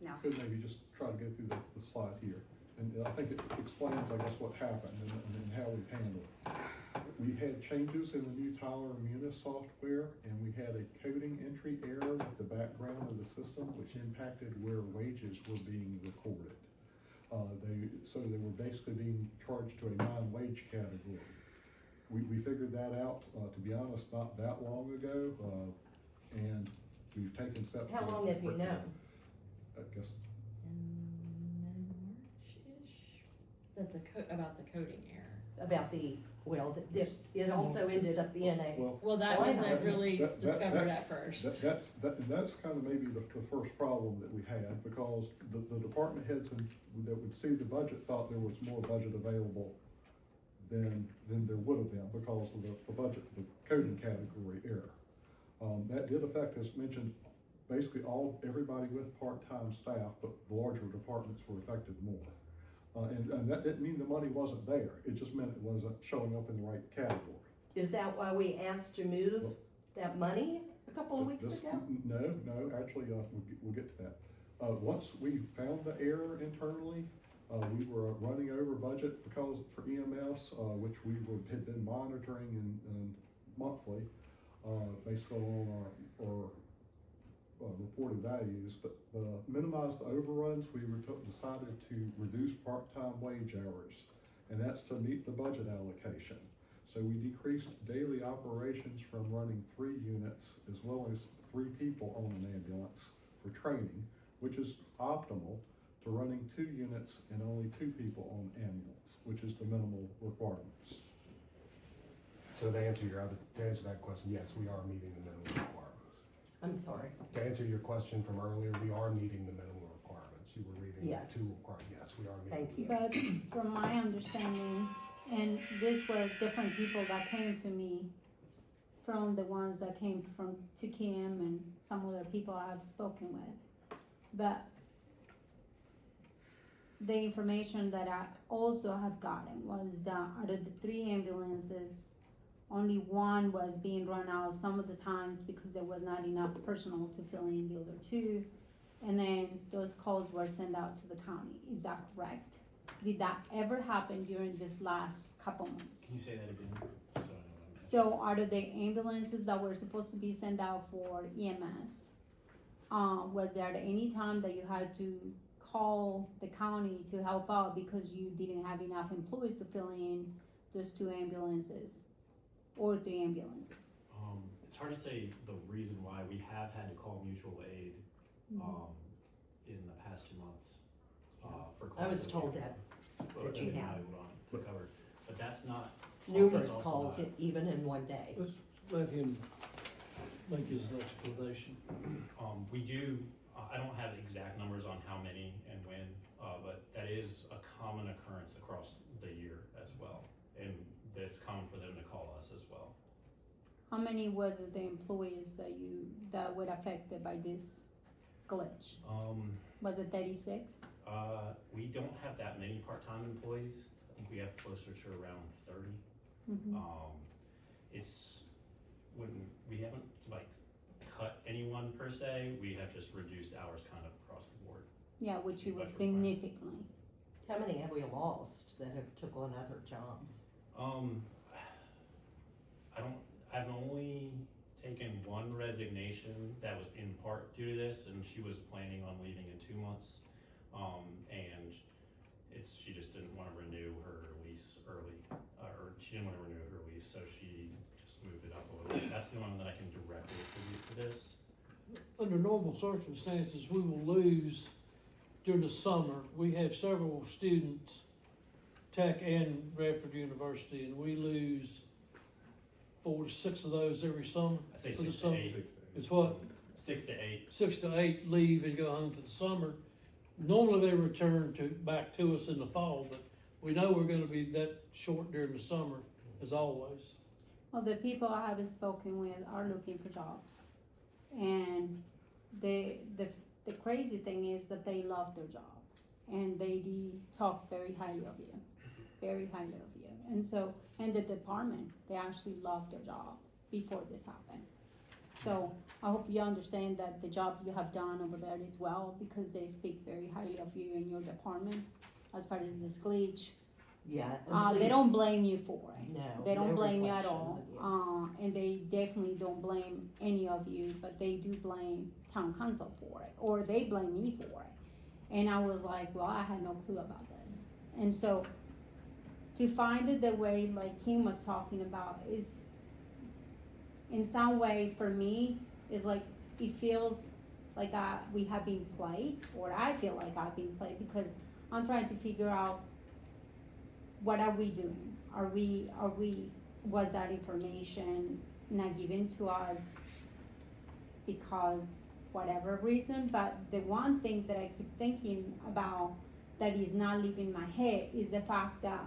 no. Could maybe just try to go through the slide here. And I think it explains, I guess, what happened and how we've handled it. We had changes in the new Tyler Munis software, and we had a coding entry error with the background of the system, which impacted where wages were being recorded. They were basically being charged to a non-wage category. We figured that out, to be honest, not that long ago, and we've taken steps. How to long have you correct it. known? I guess, Mid-March-ish? That about the coding error. about it also ended up being a, Well, Well, that Why wasn't not? really discovered that's- at first. That's kind of maybe the first problem that we had, because the department heads that would see the budget thought there was more budget available than there would have been because of the budget, the coding category error. That did affect, as mentioned, basically everybody with part-time staff, but the larger departments were affected more. And that didn't mean the money wasn't there, it just meant it wasn't showing up in the right category. is that why we asked to move that money a couple of weeks This- ago? No, actually, we'll get to that. Once we found the error internally, we were running over budget because for EMS, which had been monitoring and monthly, based on our reported values, but minimize the overruns, we decided to reduce part-time wage hours, and that's to meet the budget allocation. So we decreased daily operations from running 3 units as well as 3 people on an ambulance for training, which is optimal, to running 2 units and only 2 people on ambulance, which is the minimal requirements. So to answer that question, yes, we are meeting the minimum requirements. I'm sorry. To answer your question from earlier, we are meeting the minimum requirements. You were reading Yes. 2 requirements. Yes, we are meeting. Thank you. But from my understanding, and these were different people that came to me, from the ones that came to Kim and some other people I've spoken with. But the information that I also have gotten was that out of the 3 ambulances, only 1 was being run out some of the times because there was not enough personnel to fill in the other 2. And then those calls were sent out to the county. Is that correct? Did that ever happen during this last couple months? Can you say that again? Just so I know what I'm missing. So out of the ambulances that were supposed to be sent out for EMS, was there at any time that you had to call the county to help out because you didn't have enough employees to fill in those 2 ambulances or 3 ambulances? It's hard to say the reason why. We have had to call mutual aid, in the past 2 months, for calls. I was told that But you I have. to cover, but that's not. numerous that's also calls, not- even in one day. Let's let him make his explanation. We do, I don't have exact numbers on how many and when, but that is a common occurrence across the year as well. And it's common for them to call us as well. How many was it the employees that were affected by this glitch? Was it 36? We don't have that many part-time employees. I think we have closer to around 30. Mhm. It's when we haven't like cut anyone per se, we have just reduced hours kind of across the board. Yeah, which it was Budget request. significantly. How many have we lost that have took on other jobs? I've only taken 1 resignation that was in part due to this, and she was planning on leaving in 2 months. And she just didn't wanna renew her lease early, or she didn't wanna renew her lease, so she just moved it up a little bit. That's the one that I can directly attribute to this. Under normal circumstances, we will lose during the summer. We have several students, Tech and Radford University, and we lose 4 to 6 of those every summer. I say for the 6 to summer. 8. It's what? 6 to 8. 6 to 8 leave and go home for the summer. Normally they return back to us in the fall, but we know we're gonna be that short during the summer, as always. Well, the people I have spoken with are looking for jobs. And the crazy thing is that they love their job. And they talk very highly of you, very highly of you. And so, and the department, they actually love their job before this happened. So I hope you understand that the job you have done over there is well, because they speak very highly of you and your department as far as this glitch. Yeah. They please- don't blame you for it. No. They don't no blame you at reflection all. on you. And they definitely don't blame any of you, but they do blame town council for it, or they blame me for it. And I was like, well, I had no clue about this. And so to find it the way like Kim was talking about is, in some way for me, is like, it feels like we have been played, or I feel like I've been played, because I'm trying to figure out what are we doing? Was that information not given to us because whatever reason? But the one thing that I keep thinking about that is not leaving my head is the fact that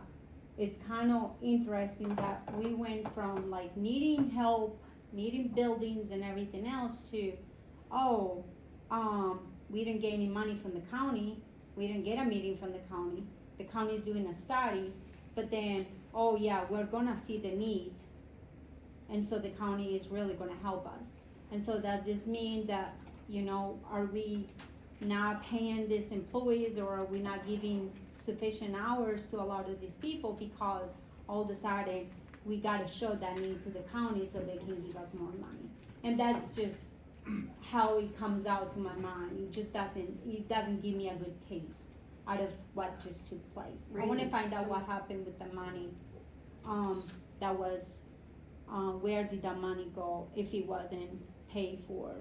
it's kind of interesting that we went from like needing help, needing buildings and everything else to, we didn't get any money from the county, we didn't get a meeting from the county's doing a study, but then, oh yeah, we're gonna see the need, and so the county is really gonna help us. And so does this mean that, are we not paying these employees, or are we not giving sufficient hours to a lot of these people because all of a sudden we gotta show that need to the county so they can give us more money? And that's just how it comes out to my mind. It doesn't give me a good taste out of what just took place. I wanna find out what happened with the money, that was, where did that money go if it wasn't paid for?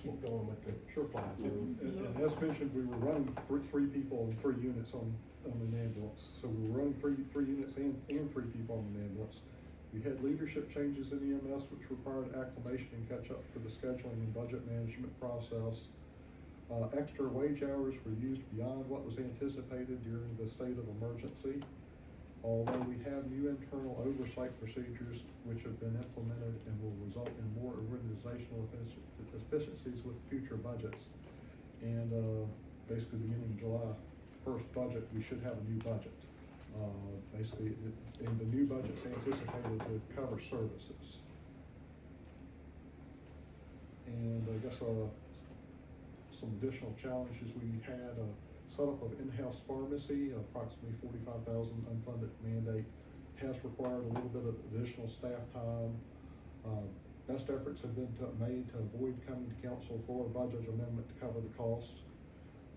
Keep going with the Sure. slides. And as mentioned, we were running three people and 3 units on an ambulance. So we were running three units and 3 people on an ambulance. We had leadership changes in EMS, which required acclimation and catch up for the scheduling and budget management process. Extra wage hours were used beyond what was anticipated during the state of emergency. Although we have new internal oversight procedures which have been implemented and will result in more organizational efficiencies with future budgets. And basically beginning July 1st budget, we should have a new budget. And the new budget's anticipated to cover services. And I guess some additional challenges we had, setup of in-house pharmacy, approximately $45,000 unfunded mandate, has required a little bit of additional staff time. Best efforts have been made to avoid coming to council for a budget amendment to cover the cost.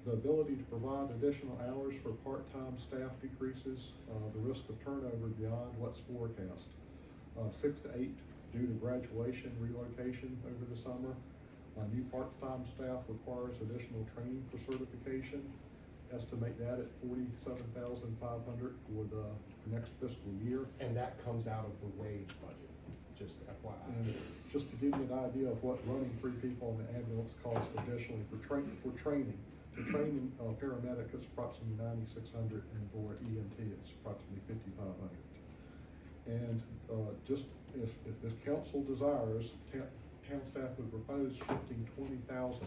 The ability to provide additional hours for part-time staff decreases the risk of turnover beyond what's forecast. 6 to 8 due to graduation relocation over the summer. New part-time staff requires additional training for certification. Estimate that at $47,500 for next fiscal year. And that comes out of the wage budget, just FYI. And just to give you an idea of what running 3 people on the ambulance costs additionally for training. To train paramedic is approximately $9,600, and for EMT it's approximately $5,500. And just if this council desires, town staff would propose shifting $20,000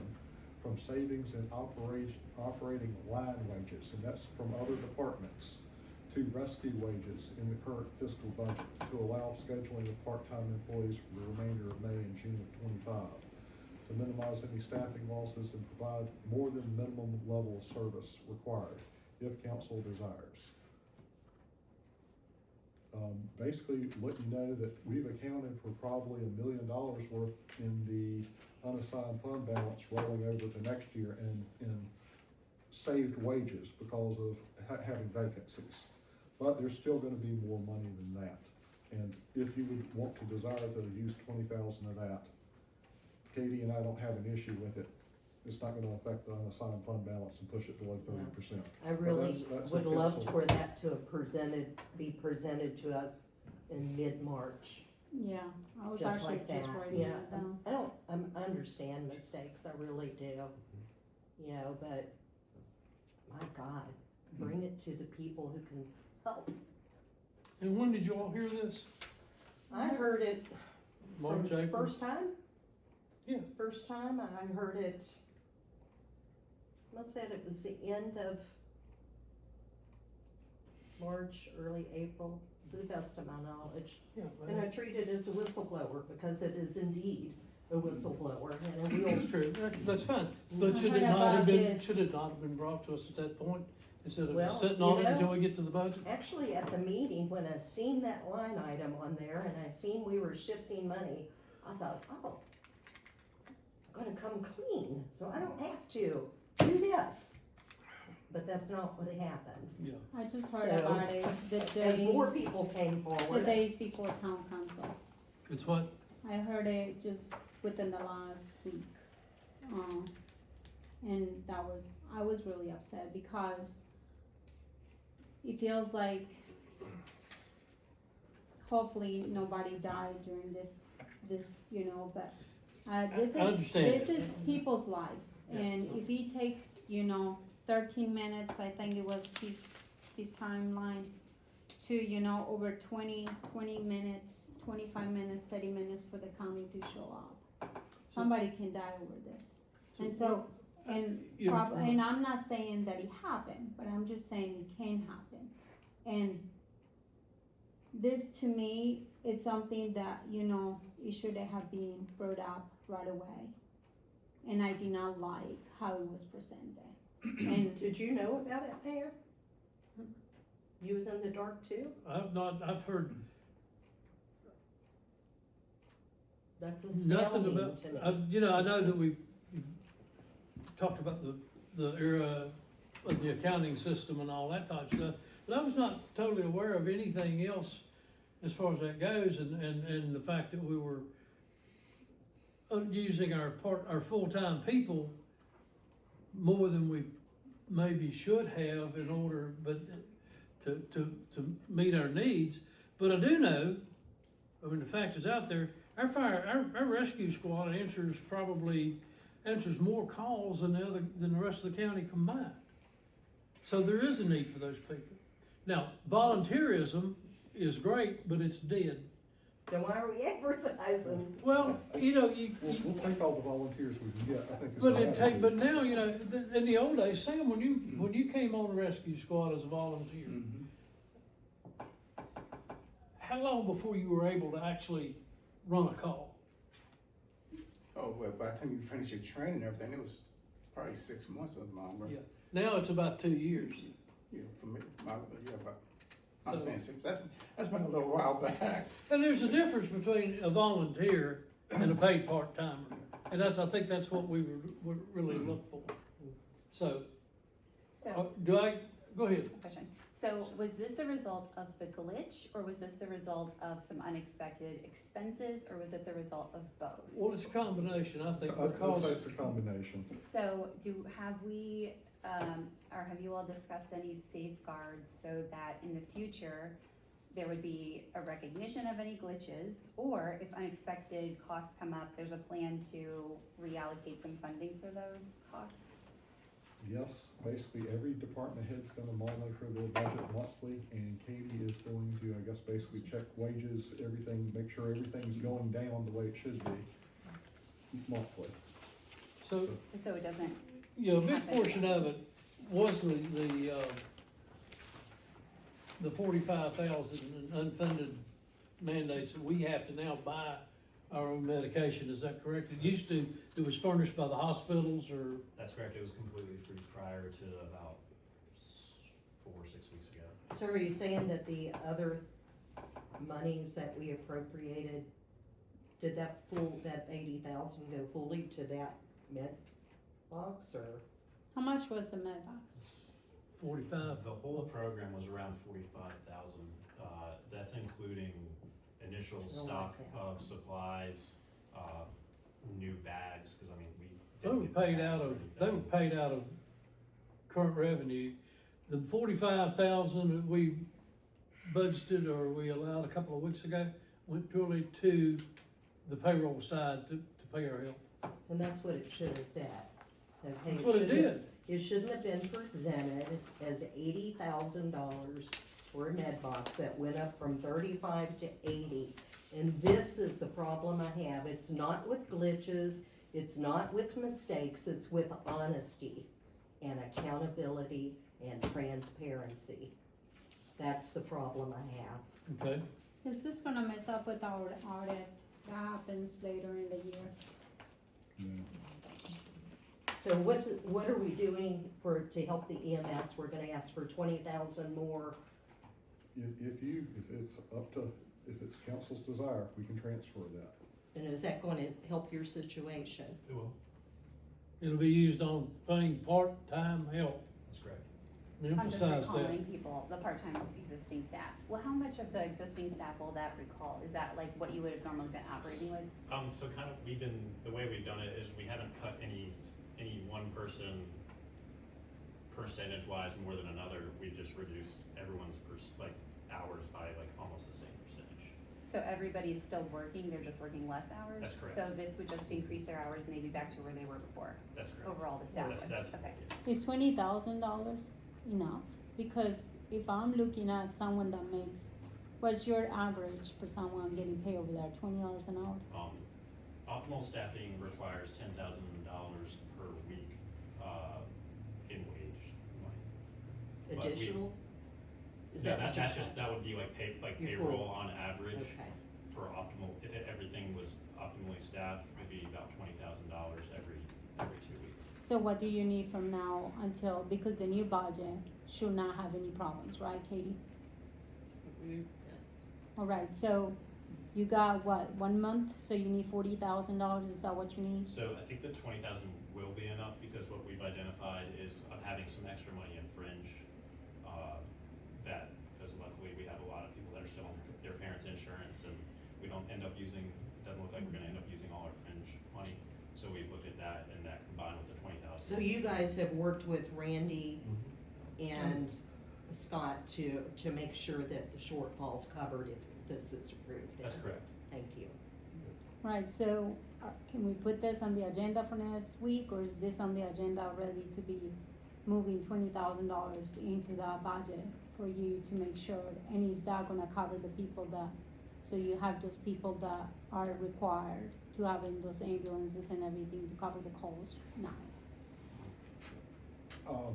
from savings in operating line wages, and that's from other departments, to rescue wages in the current fiscal budget to allow scheduling of part-time employees for the remainder of May and June of '25, to minimize any staffing losses and provide more than minimum level of service required, if council desires. Basically, let you know that we've accounted for probably $1 million worth in the unassigned fund balance rolling over to next year in saved wages because of having vacancies. But there's still gonna be more money than that. And if you would want to desire to use $20,000 of that, Katie and I don't have an issue with it. It's not gonna affect the unassigned fund balance and push it below 30%. I really that's would a love council- for that to have be presented to us in mid-March. Yeah, I was Just actually like just that, writing yeah. that down. I understand mistakes, I really do. But my God, bring it to the people who can help. And when did you all hear this? I heard it March, from April? first time. Yeah. First time, I heard it, I said it was the end of March, early April, to the best of my knowledge. Yeah, And I treat it as a whistleblower because it is indeed a whistleblower and a real. that's true, that's fine, but I should heard it not about have been, this. should it not have been brought to us at that point, instead of Well, sitting you on it know- until we get to the budget? Actually, at the meeting, when I seen that line item on there and I seen we were shifting money, I thought, oh, I'm gonna come clean, so I don't have to do this. But that's not what happened. Yeah, I just heard So, about it the As more days, people came the forward, days before town council. it's what, I heard it just within the last week. And I was really upset because it feels like hopefully nobody died during this, you know, but, this I is, understand. this is people's lives. And if he takes, you know, 13 minutes, I think it was his timeline, to, you know, over 20 minutes, 25 minutes, 30 minutes for the county to show up. Somebody can die over this. And so, and and I'm not saying that it happened, but I'm just saying it can happen. And this, to me, it's something that, you know, it should have been brought up right away. And I did not like how it was presented. And Did you know about it, Mayor? You was in the dark too? I've heard That's nothing astounding about, to me. you know, I know that we've talked about the era of the accounting system and all that type of stuff, but I was not totally aware of anything else as far as that goes, and the fact that we were using our full-time people more than we maybe should have in order, but to meet our needs. But I do know, I mean, the fact is out there, our rescue squad answers more calls than the rest of the county combined. So there is a need for those people. Now, volunteerism is great, but it's dead. Then why are we advertising? Well, you know, We'll take all the volunteers we can get, I think. is all. but now, you know, in the old days, Sam, when you came on the rescue squad as a volunteer, how long before you were able to actually run a call? Oh, well, by the time you finish your training and everything, it was probably 6 months or longer. Yeah. Now it's about 2 years. Yeah, for me, but I'm So- saying six, that's been a little while back. And there's a difference between a volunteer and a paid part-timer. And I think that's what we would really look for. So, So, go ahead. just a question. So was this the result of the glitch, or was this the result of some unexpected expenses, or was it the result of both? Well, it's a combination, I think, I'd say because, it's a combination. So have we, or have you all discussed any safeguards so that in the future, there would be a recognition of any glitches, or if unexpected costs come up, there's a plan to reallocate some funding for those costs? Yes, basically every department head's gonna monitor their budget monthly, and Katie is going to, I guess, basically check wages, everything, make sure everything's going down the way it should be monthly. so, Just so it doesn't, a big portion of it was the 45,000 unfunded mandates that we have to now buy our own medication, is that correct? It was furnished by the hospitals, or? That's correct, it was completely free prior to about 4 or 6 weeks ago. So are you saying that the other monies that we appropriated, did that 80,000 go fully to that med box, or? how much was the med box? 45. The whole program was around 45,000, that's including initial stock of supplies, new bags, cause I mean, we. They did were get the paid bags out of, already they were done. paid out of current revenue. The 45,000 that we budgeted, or we allowed a couple of weeks ago, went purely to the payroll side to pay our help. And that's what it should have said. Okay, That's what it shouldn't have- did. It shouldn't have been presented as $80,000 for a med box that went up from 35 to 80. And this is the problem I have. It's not with glitches, it's not with mistakes, it's with honesty and accountability and transparency. That's the problem I have. Okay, Is this gonna mess up with our audit that happens later in the year? Yeah. So what are we doing to help the EMS? We're gonna ask for 20,000 more. If it's council's desire, we can transfer that. And is that going to help your situation? It will, it'll be used on paying part-time help. that's correct. I'm just Emphasize that. recalling people, the part-time existing staff. Well, how much of the existing staff will that recall? Is that like what you would have normally been operating with? So kind of, the way we've done it is we haven't cut any one person percentage-wise more than another. We've just reduced everyone hours by like almost the same percentage. So everybody's still working, they're just working less hours? That's correct. So this would just increase their hours and they'd be back to where they were before, That's correct. overall the staff would, That's, okay. Is $20,000 enough? Because if I'm looking at someone that makes, what's your average for someone getting paid over there, $20 an hour? Optimal staffing requires $10,000 per week, in wage money. But we- Additional? Is Yeah, that what you're that's just, saying? that would be like Your payroll full- on average Okay, for optimal, if everything was optimally staffed, it would be about $20,000 every 2 weeks. So what do you need from now until, because the new budget should not have any problems, right, Katie? Yes. Alright, so you got what, 1 month, so you need $40,000, is that what you need? So I think the 20,000 will be enough because what we've identified is having some extra money in fringe. Because luckily we have a lot of people that are still on their parents' insurance and we don't end up using, it doesn't look like we're gonna end up using all our fringe money. So we've looked at that and that combined with the 20,000. so you guys have worked with Randy Mm-hmm. and Scott to make sure that the shortfall's covered if this is approved then? That's correct. Thank you. Right, so, can we put this on the agenda for next week, or is this on the agenda already to be moving $20,000 into the budget for you to make sure, and is that gonna cover the people that, so you have those people that are required to have in those ambulances and everything to cover the cost now?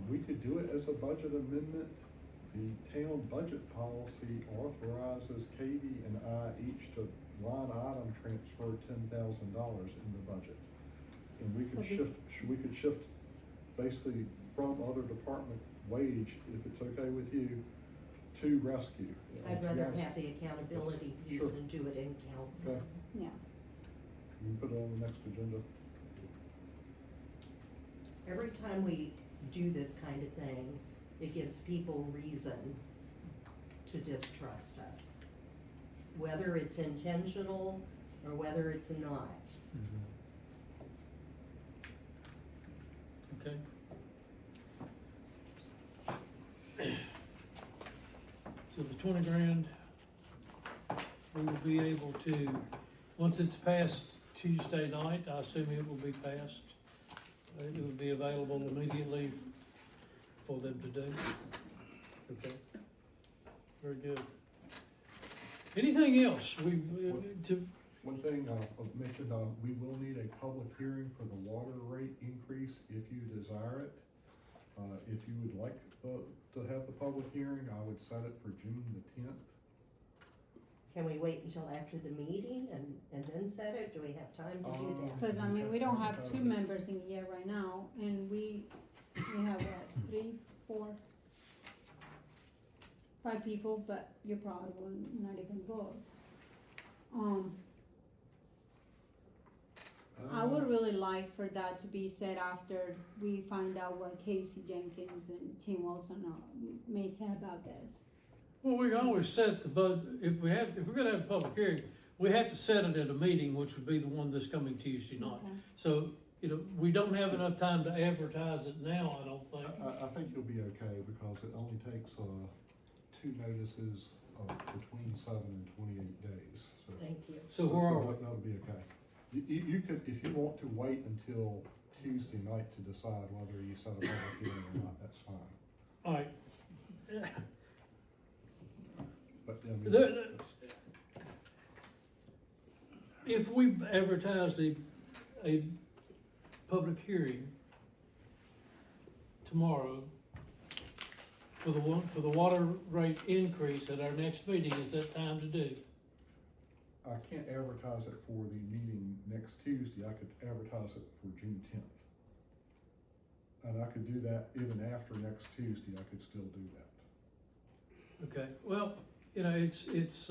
We could do it as a budget amendment. The town budget policy authorizes Katie and I each to line item transfer $10,000 in the budget. And we could shift basically from other department wage, if it's okay with you, to rescue. I'd rather Yes. have the accountability piece Sure. and do it in council. Okay, Yeah, you can put it on the next agenda. Every time we do this kind of thing, it gives people reason to distrust us. Whether it's intentional or whether it's not. Okay. So the 20 grand, we will be able to, once it's passed Tuesday night, I assume it will be passed. It will be available immediately for them to do. Okay. Very good. Anything else? One thing I'll mention, we will need a public hearing for the water rate increase if you desire it. If you would like to have the public hearing, I would set it for June the 10th. Can we wait until after the meeting and then set it? Do we have time to do that? cause I mean, we don't have 2 members in here right now, and we have what, 3, 4, 5 people, but you probably will not even vote. I would really like for that to be said after we find out what Casey Jenkins and Tim Wilson may say about this. Well, we can always set the if we're gonna have a public hearing, we have to set it at a meeting, which would be the one this coming Tuesday night. Okay. So, we don't have enough time to advertise it now, I don't think. I think you'll be okay because it only takes 2 notices of between 7 and 28 days. So, Thank you. So where are we? That'll be okay. You could, if you want to wait until Tuesday night to decide whether you set a public hearing or not, that's fine. All right. But I mean, The- If we advertised a public hearing tomorrow for the water rate increase at our next meeting, is that time to do? I can't advertise it for the meeting next Tuesday. I could advertise it for June 10th. And I could do that even after next Tuesday. I could still do that. Okay, well, it's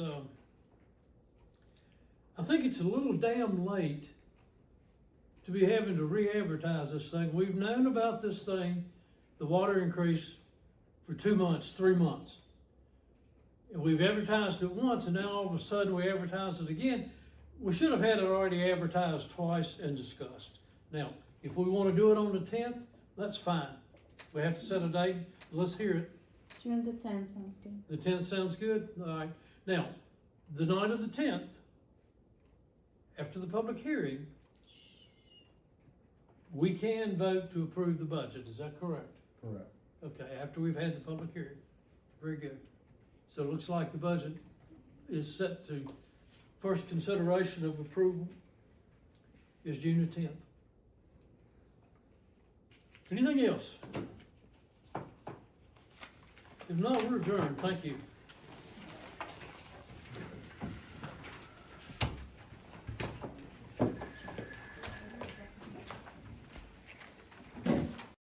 I think it's a little damn late to be having to re-advertise this thing. We've known about this thing, the water increase, for 2 months, 3 months. And we've advertised it once, and now all of a sudden we advertise it again. We should have had it already advertised twice and discussed. Now, if we wanna do it on the 10th, that's fine. We have to set a date, let's hear it. June the tenth sounds good. The tenth sounds good, alright. Now, the night of the tenth, after the public hearing, we can vote to approve the budget, is that correct? Correct. Okay, after we've had the public hearing. Very good. So it looks like the budget is set to, first consideration of approval is June the tenth. Anything else? If not, we're adjourned. Thank you.